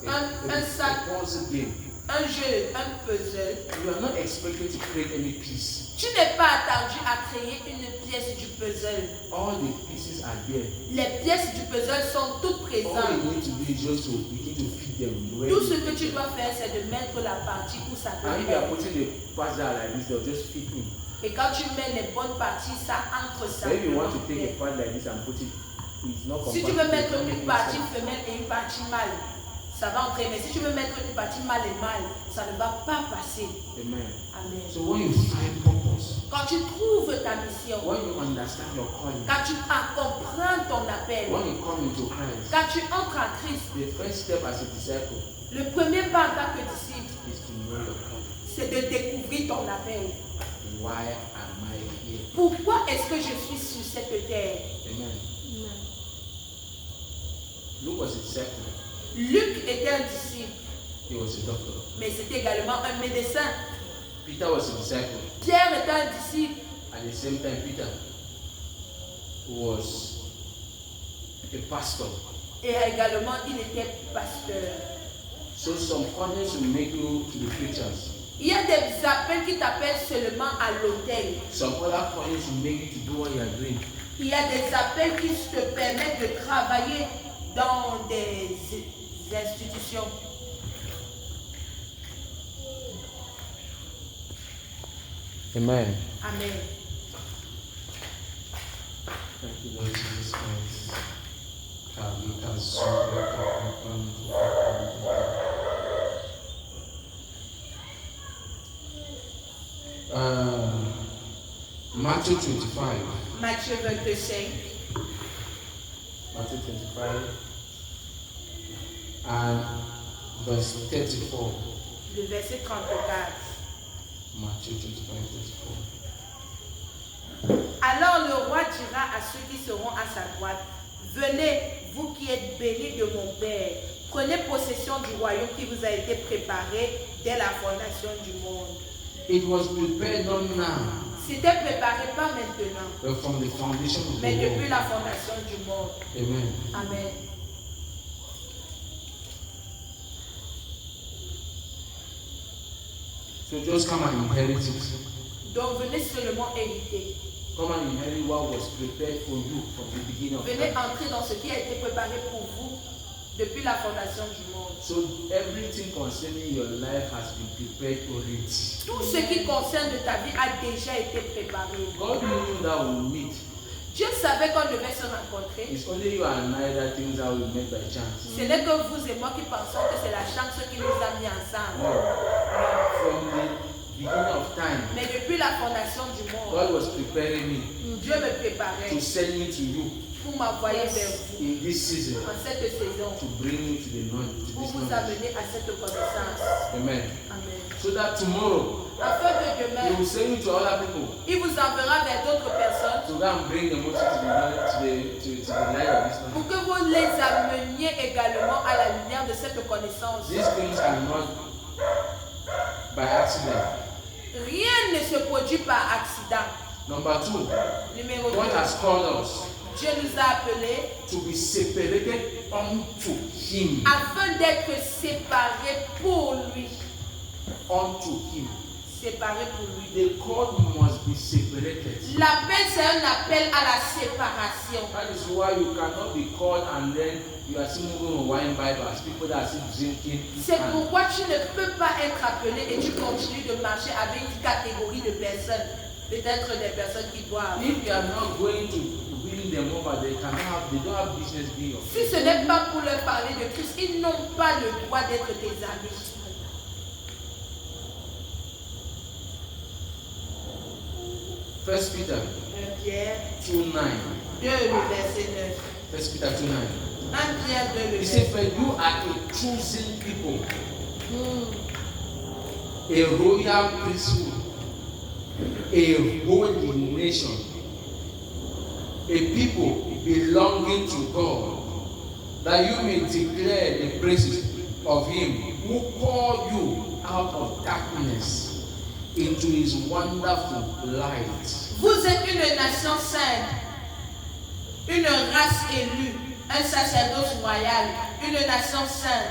Speaker 4: un sac,
Speaker 3: a puzzle game,
Speaker 4: un jeu, un puzzle,
Speaker 3: you are not expected to create any piece.
Speaker 4: tu n'es pas attendu à créer une pièce du puzzle.
Speaker 3: All the pieces are there.
Speaker 4: Les pièces du puzzle sont toutes
Speaker 3: All you
Speaker 4: présentes.
Speaker 3: need to do is just to begin to feed them.
Speaker 4: Tout ce que tu dois faire, c'est de mettre la partie où ça peut
Speaker 3: And if you are
Speaker 4: être.
Speaker 3: putting the puzzle like this, they'll just fit in.
Speaker 4: Et quand tu mets les bonnes parties, ça entre ça.
Speaker 3: But if you want to take a part like this and put it, it's not
Speaker 4: Si tu veux mettre une partie femelle et une partie mâle, ça va entrer. Mais si tu veux mettre une partie mâle et mâle, ça ne va pas passer.
Speaker 3: Amen.
Speaker 4: Amen.
Speaker 3: So when you find purpose,
Speaker 4: Quand tu trouves ta mission,
Speaker 3: when you understand your calling,
Speaker 4: quand tu comprends ton appel,
Speaker 3: when you come into Christ,
Speaker 4: quand tu entres en Christ,
Speaker 3: the first step as a disciple
Speaker 4: le premier pas en tant que disciple,
Speaker 3: is to know your calling.
Speaker 4: c'est de découvrir ton appel.
Speaker 3: Why am I here?
Speaker 4: Pourquoi est-ce que je suis sur cette terre?
Speaker 3: Amen. Luke was a disciple.
Speaker 4: Luc était un disciple,
Speaker 3: He was a doctor.
Speaker 4: mais c'était également un médecin.
Speaker 3: Peter was a disciple.
Speaker 4: Pierre était un disciple,
Speaker 3: At the same time, Peter was a pastor.
Speaker 4: et également il était pasteur.
Speaker 3: So some callings will make you to be preachers.
Speaker 4: Il y a des appels qui t'appellent seulement à l'autel.
Speaker 3: Some other callings will make you to do what you are doing.
Speaker 4: Il y a des appels qui te permettent de travailler dans des institutions.
Speaker 3: Amen.
Speaker 4: Amen.
Speaker 2: Thank you, Lord Jesus Christ. Matthew 25.
Speaker 4: Matthieu 25,
Speaker 3: Matthew 25.
Speaker 2: And verse 34.
Speaker 4: le verset 34.
Speaker 2: Matthew 25, 34.
Speaker 4: Alors le roi dira à ceux qui seront à sa droite, venez, vous qui êtes bénis de mon Père, prenez possession du royaume qui vous a été préparé dès la fondation du monde.
Speaker 2: It was prepared not now,
Speaker 4: C'était préparé pas maintenant,
Speaker 2: but from the foundation of
Speaker 4: mais
Speaker 2: the
Speaker 4: depuis
Speaker 2: world.
Speaker 4: la fondation du monde.
Speaker 2: Amen.
Speaker 4: Amen.
Speaker 2: So just come and inherit it.
Speaker 4: Donc venez seulement hériter.
Speaker 3: Come and inherit what was prepared for you from the beginning of
Speaker 4: Venez
Speaker 3: time.
Speaker 4: entrer dans ce qui a été préparé pour vous depuis la fondation du monde.
Speaker 3: So everything concerning your life has been prepared already.
Speaker 4: Tout ce qui concerne ta vie a déjà été préparé.
Speaker 3: God knew that we meet.
Speaker 4: Dieu savait qu'on devait se rencontrer.
Speaker 3: It's only you and I that things that we met by chance.
Speaker 4: Ce n'est que vous et moi qui pensons que c'est la chance qui nous a mis ensemble.
Speaker 3: No. From the beginning of time,
Speaker 4: Mais depuis la fondation du monde,
Speaker 3: God was preparing me
Speaker 4: Dieu me préparait
Speaker 3: to send me to you
Speaker 4: pour m'envoyer vers vous
Speaker 3: in this season
Speaker 4: en cette saison,
Speaker 3: to bring you to the knowledge, to
Speaker 4: pour
Speaker 3: this
Speaker 4: vous
Speaker 3: knowledge.
Speaker 4: amener à cette connaissance.
Speaker 3: Amen.
Speaker 4: Amen.
Speaker 3: So that tomorrow
Speaker 4: Afin que
Speaker 3: He
Speaker 4: demain,
Speaker 3: will send you to other people
Speaker 4: il vous enverra vers d'autres personnes
Speaker 3: to go and bring them also to the knowledge, to the light of this knowledge.
Speaker 4: pour que vous les ameniez également à la lumière de cette connaissance.
Speaker 3: These things are not by accident.
Speaker 4: Rien ne se produit par accident.
Speaker 3: Number 2,
Speaker 4: Numéro 2,
Speaker 3: God has called us
Speaker 4: Dieu nous a appelés
Speaker 3: to be separated unto Him.
Speaker 4: afin d'être séparés pour lui.
Speaker 3: Unto Him.
Speaker 4: Séparés pour lui.
Speaker 3: The call must be separated.
Speaker 4: L'appel, c'est un appel à la séparation.
Speaker 3: That is why you cannot be called and then you are still moving on wine Bible as people that are still drinking.
Speaker 4: C'est
Speaker 3: and
Speaker 4: pourquoi tu ne peux pas être appelé et tu continues de marcher avec une catégorie de personnes. Peut-être des personnes qui boivent.
Speaker 3: if you are not going to win them over, they don't have business being your
Speaker 4: Si ce n'est pas pour leur parler de Christ, ils n'ont pas le droit d'être tes amis.
Speaker 3: First Peter
Speaker 4: 1 Pierre
Speaker 3: 2:9.
Speaker 4: 2, le verset 9.
Speaker 3: First Peter 2:9.
Speaker 4: 1 Pierre 2, le
Speaker 3: He
Speaker 4: verset
Speaker 3: said, "For you are a chosen people, a royal priesthood, a holy nation, a people belonging to God, that you may declare the praises of Him who called you out of darkness into His wonderful light."
Speaker 4: Vous êtes une nation sainte, une race élue, un sacerdoce royal, une nation sainte,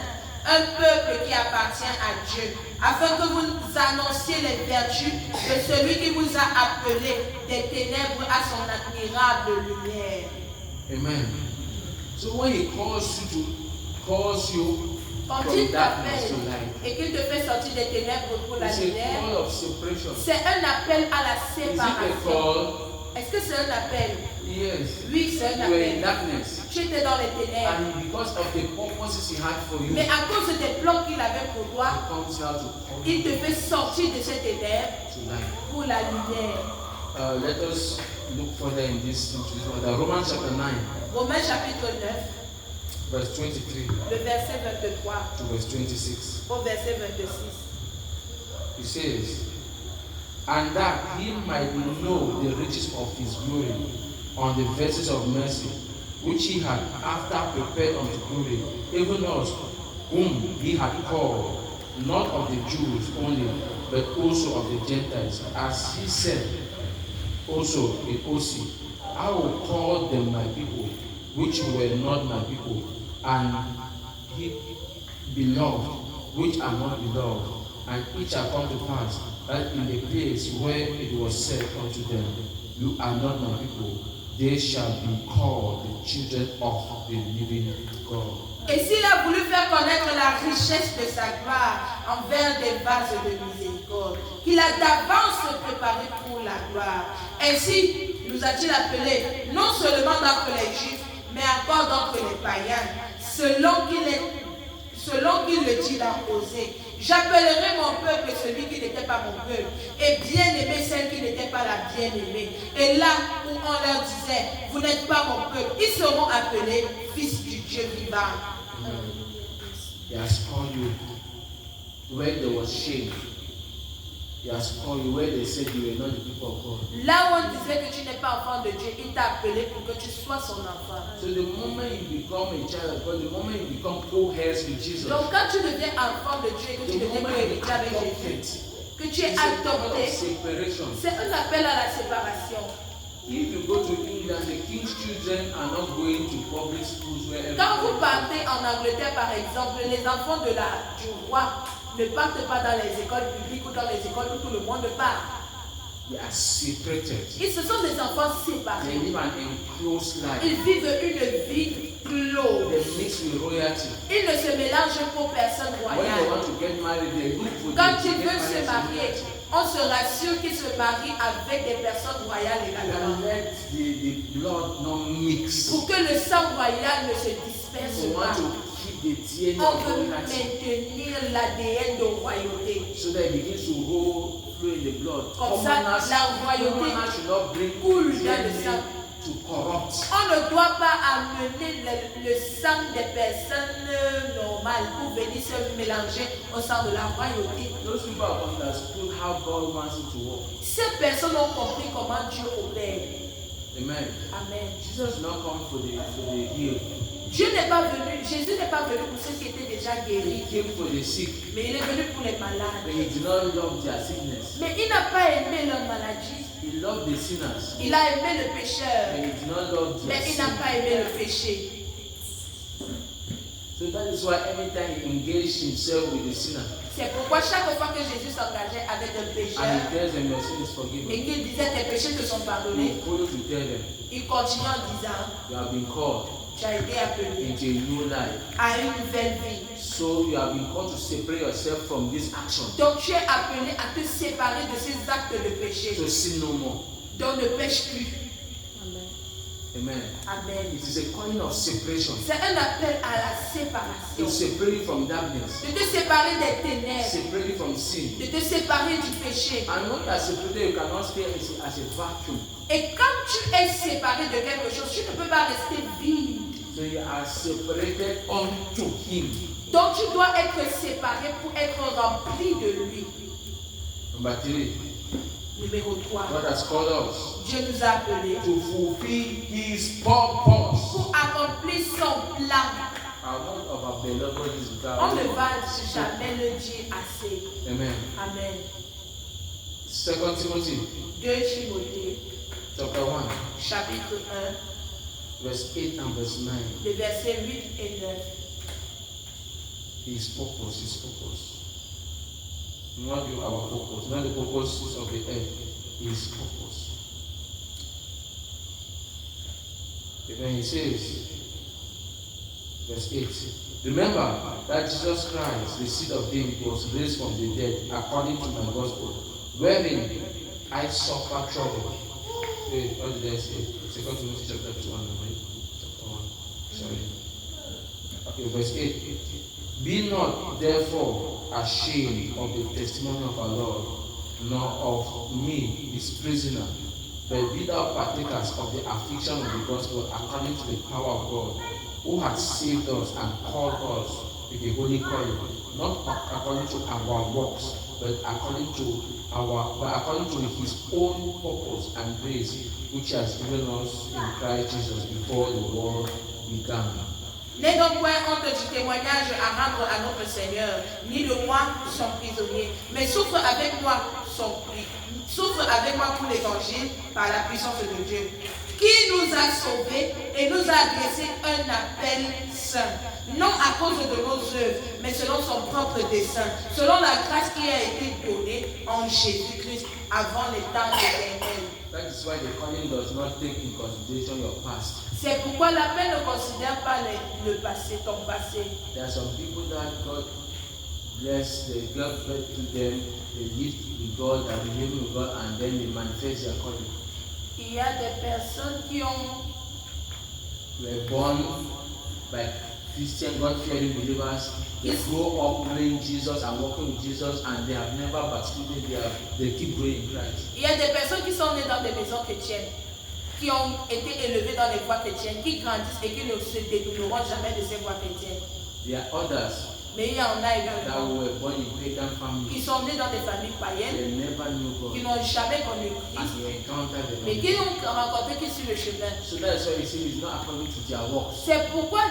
Speaker 4: un peuple qui appartient à Dieu, afin que vous annonciez les vertus de celui qui vous a appelé des ténèbres à son admirable lumière.
Speaker 3: Amen. So when He calls you
Speaker 4: Quand
Speaker 3: from
Speaker 4: il
Speaker 3: darkness to
Speaker 4: t'appelle
Speaker 3: light,
Speaker 4: et qu'il te fait sortir des ténèbres pour la
Speaker 3: it's a
Speaker 4: lumière,
Speaker 3: call of separation.
Speaker 4: c'est un appel à la
Speaker 3: Is it a
Speaker 4: séparation.
Speaker 3: call?
Speaker 4: Est-ce que c'est un appel?
Speaker 3: Yes.
Speaker 4: Oui, c'est un
Speaker 3: You were in
Speaker 4: appel.
Speaker 3: darkness.
Speaker 4: Tu étais dans les ténèbres.
Speaker 3: And because of the purposes He had for you,
Speaker 4: Mais à cause des plans qu'il avait pour
Speaker 3: He
Speaker 4: toi,
Speaker 3: comes now to call
Speaker 4: il
Speaker 3: you
Speaker 4: te fait sortir de ces ténèbres
Speaker 3: to light.
Speaker 4: pour la lumière.
Speaker 3: Let us look further in this Romans chapter 9,
Speaker 4: Romains chapitre 9,
Speaker 3: verse 23
Speaker 4: le verset 23
Speaker 3: to verse 26.
Speaker 4: au verset 26.
Speaker 3: He says, "And that He might know the riches of His glory on the verses of mercy, which He had after prepared unto glory, even us, whom He had called, not of the Jews only, but also of the Gentiles, as He said also in Osee, I will call them my people, which were not my people, and He beloved, which are not beloved, and it shall come to pass that in the place where it was said unto them, You are not my people, they shall be called the children of the living God."
Speaker 4: Et s'il a voulu faire connaître la richesse de sa gloire envers des vases de miséricorde, qu'il a d'avance préparé pour la gloire, ainsi nous a-t-il appelés, non seulement d'entre les Juifs, mais encore d'entre les païens, selon qu'il le dit dans Osée. J'appellerai mon peuple celui qui n'était pas mon peuple, et bien-aimé celle qui n'était pas la bien-aimée. Et là où on leur disait, vous n'êtes pas mon peuple, ils seront appelés fils du Dieu vivant.
Speaker 3: He has called you where there was shame. He has called you where they said you were not the people of God.
Speaker 4: Là où on disait que tu n'es pas enfant de Dieu, il t'a appelé pour que tu sois son enfant.
Speaker 3: So the moment you become a child of God, the moment you become co-heirs with Jesus,
Speaker 4: Donc quand tu deviens enfant de Dieu et que tu
Speaker 3: the
Speaker 4: deviens
Speaker 3: moment you
Speaker 4: co-héritier avec
Speaker 3: become
Speaker 4: Jésus,
Speaker 3: adopted,
Speaker 4: que tu es
Speaker 3: it's a call of
Speaker 4: adopté,
Speaker 3: separation.
Speaker 4: c'est un appel à la séparation.
Speaker 3: If you go to England, the king's children are not going to public schools where
Speaker 4: Quand vous
Speaker 3: everybody-
Speaker 4: partez en Angleterre par exemple, les enfants du roi ne partent pas dans les écoles publiques ou dans les écoles où tout le monde part.
Speaker 3: they are separated.
Speaker 4: Ce sont des enfants
Speaker 3: They
Speaker 4: séparés.
Speaker 3: live an enclosed life.
Speaker 4: Ils vivent une vie close.
Speaker 3: They mix with royalty.
Speaker 4: Ils ne se mélangent pour personne
Speaker 3: When they
Speaker 4: royale.
Speaker 3: want to get married, they look for
Speaker 4: Quand
Speaker 3: them to
Speaker 4: ils
Speaker 3: get
Speaker 4: veulent se
Speaker 3: married to
Speaker 4: marier,
Speaker 3: royalty.
Speaker 4: on se rassure qu'ils se marient avec des personnes royales également.
Speaker 3: And let the blood not mix.
Speaker 4: Pour que le sang royal ne se disperse
Speaker 3: We want
Speaker 4: pas.
Speaker 3: to keep the DNA
Speaker 4: On
Speaker 3: of
Speaker 4: veut
Speaker 3: royalty
Speaker 4: maintenir l'ADN de royauté.
Speaker 3: so that it begins to hold flow in the blood.
Speaker 4: Comme ça, la royauté
Speaker 3: should not bring
Speaker 4: coule dans le sang.
Speaker 3: to corrupt.
Speaker 4: On ne doit pas amener le sang des personnes normales pour venir se mélanger au sang de la royauté.
Speaker 3: Those people have understood how God wants it to work.
Speaker 4: Ces personnes ont compris comment Dieu opère.
Speaker 3: Amen.
Speaker 4: Amen.
Speaker 3: Jesus did not come for the healed.
Speaker 4: Jésus n'est pas venu pour ceux qui étaient déjà guéris.
Speaker 3: He came for the sick.
Speaker 4: Mais il est venu pour les malades.
Speaker 3: But he did not love their sickness.
Speaker 4: Mais il n'a pas aimé leur maladie.
Speaker 3: He loved the sinners.
Speaker 4: Il a aimé le pécheur.
Speaker 3: But he did not love their
Speaker 4: Mais il n'a
Speaker 3: sin.
Speaker 4: pas aimé le péché.
Speaker 3: So that is why every time he engaged himself with the sinner,
Speaker 4: C'est pourquoi chaque fois que Jésus s'engageait avec un
Speaker 3: and
Speaker 4: pécheur
Speaker 3: he tells them your sin is forgiven,
Speaker 4: et qu'il disait tes péchés te sont pardonnés,
Speaker 3: he follows to tell them,
Speaker 4: il continue en disant
Speaker 3: you have been called
Speaker 4: tu as été appelé
Speaker 3: into a new life.
Speaker 4: à une nouvelle vie.
Speaker 3: So you have been called to separate yourself from this action.
Speaker 4: Donc tu es appelé à te séparer de ces actes de péché.
Speaker 3: To sin no more.
Speaker 4: Donc ne pêche plus.
Speaker 3: Amen.
Speaker 4: Amen.
Speaker 3: It is a calling of separation.
Speaker 4: C'est un appel à la
Speaker 3: To
Speaker 4: séparation.
Speaker 3: separate you from darkness.
Speaker 4: De te séparer des ténèbres.
Speaker 3: Separate you from sin.
Speaker 4: De te séparer du péché.
Speaker 3: And when you are separated, you cannot stay as a vacuum.
Speaker 4: Et quand tu es séparé de quelque chose, tu ne peux pas rester vide.
Speaker 3: So you are separated unto him.
Speaker 4: Donc tu dois être séparé pour être rempli de lui.
Speaker 3: Number 3.
Speaker 4: Numéro 3.
Speaker 3: God has called us
Speaker 4: Dieu nous a appelés
Speaker 3: to fulfill his purpose.
Speaker 4: pour accomplir son plan.
Speaker 3: I will not overbelabor this
Speaker 4: On ne
Speaker 3: without.
Speaker 4: va jamais le dire assez.
Speaker 3: Amen.
Speaker 4: Amen.
Speaker 3: 2 Timothy
Speaker 4: 2 Timothée,
Speaker 3: chapter 1,
Speaker 4: chapitre 1,
Speaker 3: verse 8 and verse 9.
Speaker 4: les versets 8 et 9.
Speaker 3: His purpose, his purpose. Not our purpose, not the purpose of the earth, his purpose. Then he says, verse 8, remember that Jesus Christ, the seed of David, was raised from the dead according to my gospel, wherein I suffer trouble. Wait, what did I say? 2 Timothy chapter 2 and chapter 1. Sorry. Okay, verse 8. Be not therefore ashamed of the testimony of our Lord, nor of me, his prisoner, but be thou partakers of the affliction of the gospel according to the power of God, who hath saved us and called us with a holy calling, not according to our works, but according to his own purpose and grace, which has given us in Christ Jesus before the world began.
Speaker 4: N'aie donc point honte du témoignage à rendre à notre Seigneur, ni de moi son prisonnier, mais souffre avec moi pour l'évangile par la puissance de Dieu, qui nous a sauvés et nous a adressé un appel saint, non à cause de nos œuvres, mais selon son propre dessein, selon la grâce qui a été donnée en Jésus-Christ avant les temps éternels.
Speaker 3: That is why the calling does not take in consideration your past.
Speaker 4: C'est pourquoi l'appel ne considère pas le passé, ton passé.
Speaker 3: There are some people that God bless, they give birth to them, they live with God and they live with God, and then they manifest their calling.
Speaker 4: Il y a des personnes qui
Speaker 3: Were born by Christian, God-fearing believers. They grow up knowing Jesus and walking with Jesus, and they have never backslidden. They keep growing in Christ.
Speaker 4: Il y a des personnes qui sont nées dans des maisons chrétiennes, qui ont été élevées dans les voies chrétiennes, qui grandissent et qui ne se détourneront jamais de ces voies chrétiennes.
Speaker 3: There are others
Speaker 4: Mais il y en a
Speaker 3: that
Speaker 4: également
Speaker 3: were born in pagan
Speaker 4: qui
Speaker 3: families.
Speaker 4: sont nés dans des familles
Speaker 3: They
Speaker 4: païennes,
Speaker 3: never knew
Speaker 4: qui
Speaker 3: God,
Speaker 4: n'ont jamais connu
Speaker 3: and
Speaker 4: Christ,
Speaker 3: they encountered the
Speaker 4: mais
Speaker 3: Lord.
Speaker 4: qui n'ont rencontré que sur le chemin.
Speaker 3: So that's why you see it's not according to their works.
Speaker 4: C'est pourquoi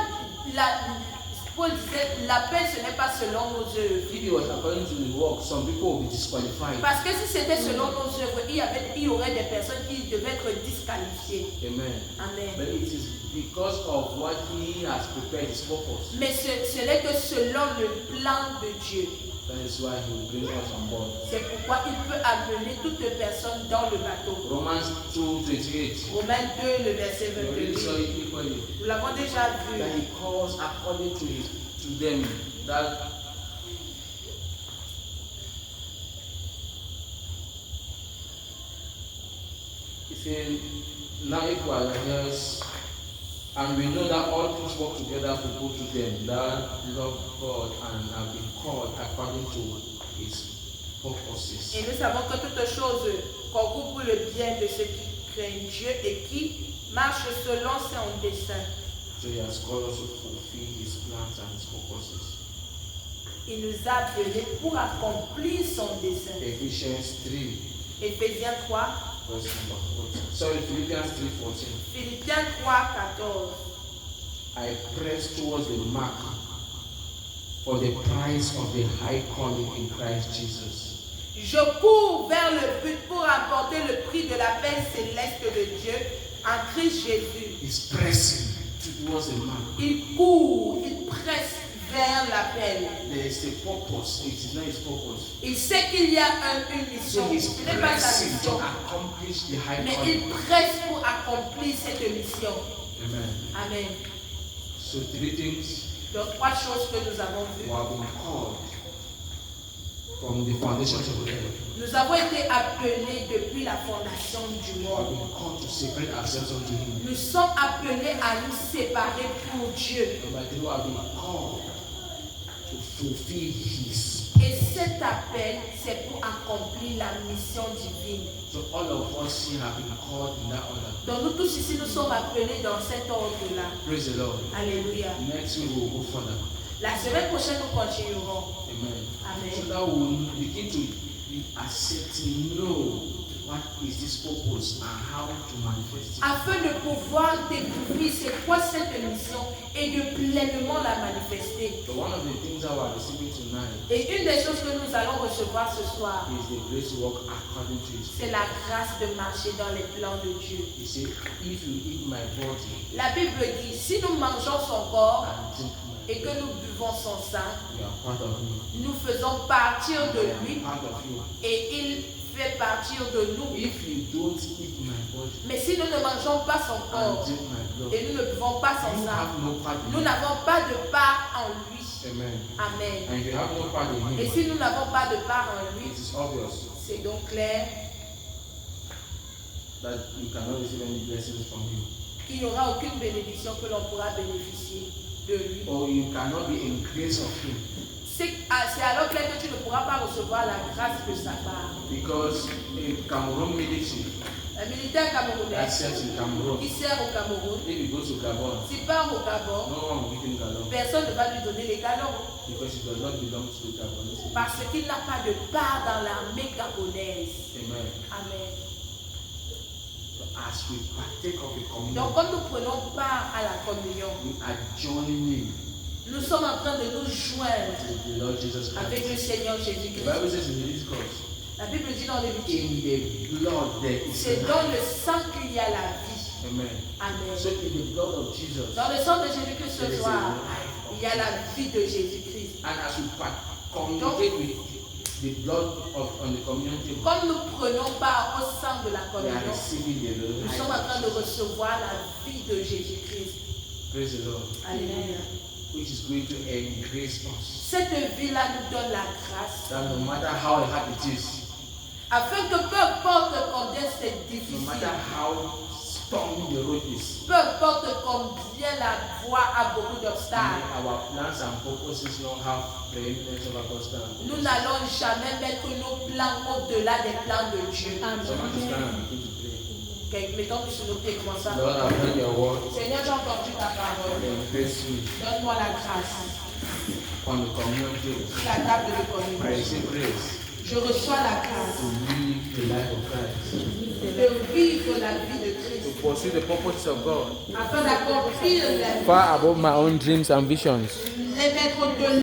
Speaker 4: Paul disait, l'appel ce n'est pas selon nos œuvres.
Speaker 3: If it was according to the works, some people will be disqualified.
Speaker 4: Parce que si c'était selon nos œuvres, il y aurait des personnes qui devaient être disqualifiées.
Speaker 3: Amen.
Speaker 4: Amen.
Speaker 3: But it is because of what he has prepared his purpose.
Speaker 4: Mais ce n'est que selon le plan de Dieu.
Speaker 3: That is why he will bring us on board.
Speaker 4: C'est pourquoi il peut amener toute personne dans le bateau.
Speaker 3: Romans 2:28.
Speaker 4: Romains 2, le verset
Speaker 3: We already saw
Speaker 4: 22.
Speaker 3: it equally.
Speaker 4: Nous l'avons déjà vu.
Speaker 3: That he calls according to them that he said, now if we are heirs, and we know that all things work together for good to them that love God and have been called according to his purposes.
Speaker 4: Et nous savons que toutes choses concourent pour le bien de ceux qui craignent Dieu et qui marchent selon son dessein.
Speaker 3: So he has called us to fulfill his plans and his purposes.
Speaker 4: Il nous a appelés pour accomplir son dessein.
Speaker 3: Ephesians 3,
Speaker 4: Éphésiens 3,
Speaker 3: verse number 14. Sorry, Philippians 3:14.
Speaker 4: Philippiens 3, 14.
Speaker 3: I press towards the mark for the prize of the high calling in Christ Jesus.
Speaker 4: Je cours vers le but pour apporter le prix de l'appel céleste de Dieu en Christ Jésus.
Speaker 3: He's pressing towards the mark.
Speaker 4: Il court, il presse vers l'appel.
Speaker 3: There is a purpose. It is not his purpose.
Speaker 4: Il sait qu'il y a une mission.
Speaker 3: So he's
Speaker 4: Ce n'est pas sa
Speaker 3: pressing to
Speaker 4: mission.
Speaker 3: accomplish the high
Speaker 4: Mais
Speaker 3: calling.
Speaker 4: il presse pour accomplir cette mission.
Speaker 3: Amen.
Speaker 4: Amen.
Speaker 3: So 3 things
Speaker 4: Donc 3 choses que nous avons
Speaker 3: we
Speaker 4: vues.
Speaker 3: have been called from the foundations of the earth.
Speaker 4: Nous avons été appelés depuis la fondation du
Speaker 3: We have
Speaker 4: monde.
Speaker 3: been called to separate ourselves unto him.
Speaker 4: Nous sommes appelés à nous séparer pour Dieu.
Speaker 3: Number 3, we have been called to fulfill his.
Speaker 4: Et cet appel, c'est pour accomplir la mission divine.
Speaker 3: So all of us here have been called in that order.
Speaker 4: Donc nous tous ici, nous sommes appelés dans cet ordre-là.
Speaker 3: Praise the Lord.
Speaker 4: Alléluia.
Speaker 3: Next week we will go further.
Speaker 4: La semaine prochaine, nous continuerons.
Speaker 3: Amen.
Speaker 4: Amen.
Speaker 3: So that we will begin to be accepting, know what is this purpose and how to manifest it.
Speaker 4: Afin de pouvoir découvrir c'est quoi cette mission et de pleinement la manifester.
Speaker 3: So one of the things that we are receiving tonight
Speaker 4: Et une des choses que nous allons recevoir ce soir,
Speaker 3: is the grace to walk according to his
Speaker 4: c'est la grâce de marcher dans les plans de Dieu.
Speaker 3: He said, if you eat my body
Speaker 4: La Bible dit, si nous mangeons son corps
Speaker 3: and drink my
Speaker 4: et que nous buvons son sang,
Speaker 3: you are part of me.
Speaker 4: nous faisons partir de
Speaker 3: I am
Speaker 4: lui
Speaker 3: part of you.
Speaker 4: et il fait partir de nous.
Speaker 3: If you don't eat my body
Speaker 4: Mais si nous ne mangeons pas son
Speaker 3: and
Speaker 4: corps
Speaker 3: drink my blood,
Speaker 4: et nous ne buvons pas son
Speaker 3: you
Speaker 4: sang,
Speaker 3: have no part in
Speaker 4: nous
Speaker 3: me.
Speaker 4: n'avons pas de part en lui.
Speaker 3: Amen.
Speaker 4: Amen.
Speaker 3: And if you have no part in
Speaker 4: Et
Speaker 3: him,
Speaker 4: si nous n'avons pas de part en lui,
Speaker 3: it is obvious
Speaker 4: c'est donc clair
Speaker 3: that you cannot receive any blessings from him.
Speaker 4: qu'il n'y aura aucune bénédiction que l'on pourra bénéficier de lui.
Speaker 3: Or you cannot be in grace of him.
Speaker 4: C'est alors clair que tu ne pourras pas recevoir la grâce de sa part.
Speaker 3: Because in Cameroon military
Speaker 4: Un militaire
Speaker 3: that
Speaker 4: camerounais
Speaker 3: serves in Cameroon,
Speaker 4: qui sert au Cameroun,
Speaker 3: if he goes to Gabon,
Speaker 4: s'il part au Gabon,
Speaker 3: no one will give him Gabon
Speaker 4: personne ne va lui donner les galons
Speaker 3: because he does not belong to the Gabonese.
Speaker 4: parce qu'il n'a pas de part dans l'armée gabonaise.
Speaker 3: Amen.
Speaker 4: Amen.
Speaker 3: So as we partake of the
Speaker 4: Donc
Speaker 3: communion,
Speaker 4: quand nous prenons part à la communion,
Speaker 3: we are joining
Speaker 4: nous sommes en train de nous joindre
Speaker 3: with the Lord Jesus
Speaker 4: avec le
Speaker 3: Christ.
Speaker 4: Seigneur
Speaker 3: The
Speaker 4: Jésus-Christ.
Speaker 3: Bible says in Leviticus,
Speaker 4: La Bible dit dans Lévitique,
Speaker 3: in the blood there is
Speaker 4: c'est
Speaker 3: life.
Speaker 4: dans le sang qu'il y a la vie.
Speaker 3: Amen.
Speaker 4: Amen.
Speaker 3: So in the blood of Jesus,
Speaker 4: Dans le sang de Jésus-Christ
Speaker 3: there
Speaker 4: ce
Speaker 3: is a
Speaker 4: soir,
Speaker 3: life of
Speaker 4: il y a la vie de Jésus-Christ.
Speaker 3: And as we communicate with the blood on the communion table,
Speaker 4: Comme nous prenons part au sang de la
Speaker 3: we are
Speaker 4: communion,
Speaker 3: receiving the
Speaker 4: nous
Speaker 3: life
Speaker 4: sommes en train de
Speaker 3: of Jesus.
Speaker 4: recevoir la vie de Jésus-Christ.
Speaker 3: Praise the Lord.
Speaker 4: Alléluia.
Speaker 3: Which is going to increase us.
Speaker 4: Cette vie-là nous donne la grâce,
Speaker 3: That no matter how hard it is,
Speaker 4: afin que peu importe combien c'est
Speaker 3: no
Speaker 4: difficile,
Speaker 3: matter how stormy the road is,
Speaker 4: peu importe combien la voie a beaucoup d'obstacles,
Speaker 3: our plans and purposes don't have preeminence over God's plan.
Speaker 4: nous n'allons jamais mettre nos plans au-delà des plans de Dieu.
Speaker 3: Someone just stand and begin to pray.
Speaker 4: Mettons-nous sur nos pieds, commençons.
Speaker 3: Lord, I've heard your word.
Speaker 4: Seigneur, j'ai entendu ta parole.
Speaker 3: Increase me
Speaker 4: Donne-moi la grâce.
Speaker 3: on the communion table.
Speaker 4: Sur la table de
Speaker 3: I
Speaker 4: communion.
Speaker 3: receive grace
Speaker 4: Je reçois la grâce
Speaker 3: to live the life of Christ,
Speaker 4: de vivre la vie de Christ
Speaker 3: to pursue the purposes of God
Speaker 4: afin d'accomplir
Speaker 3: far above my own dreams and visions.
Speaker 4: les maîtres de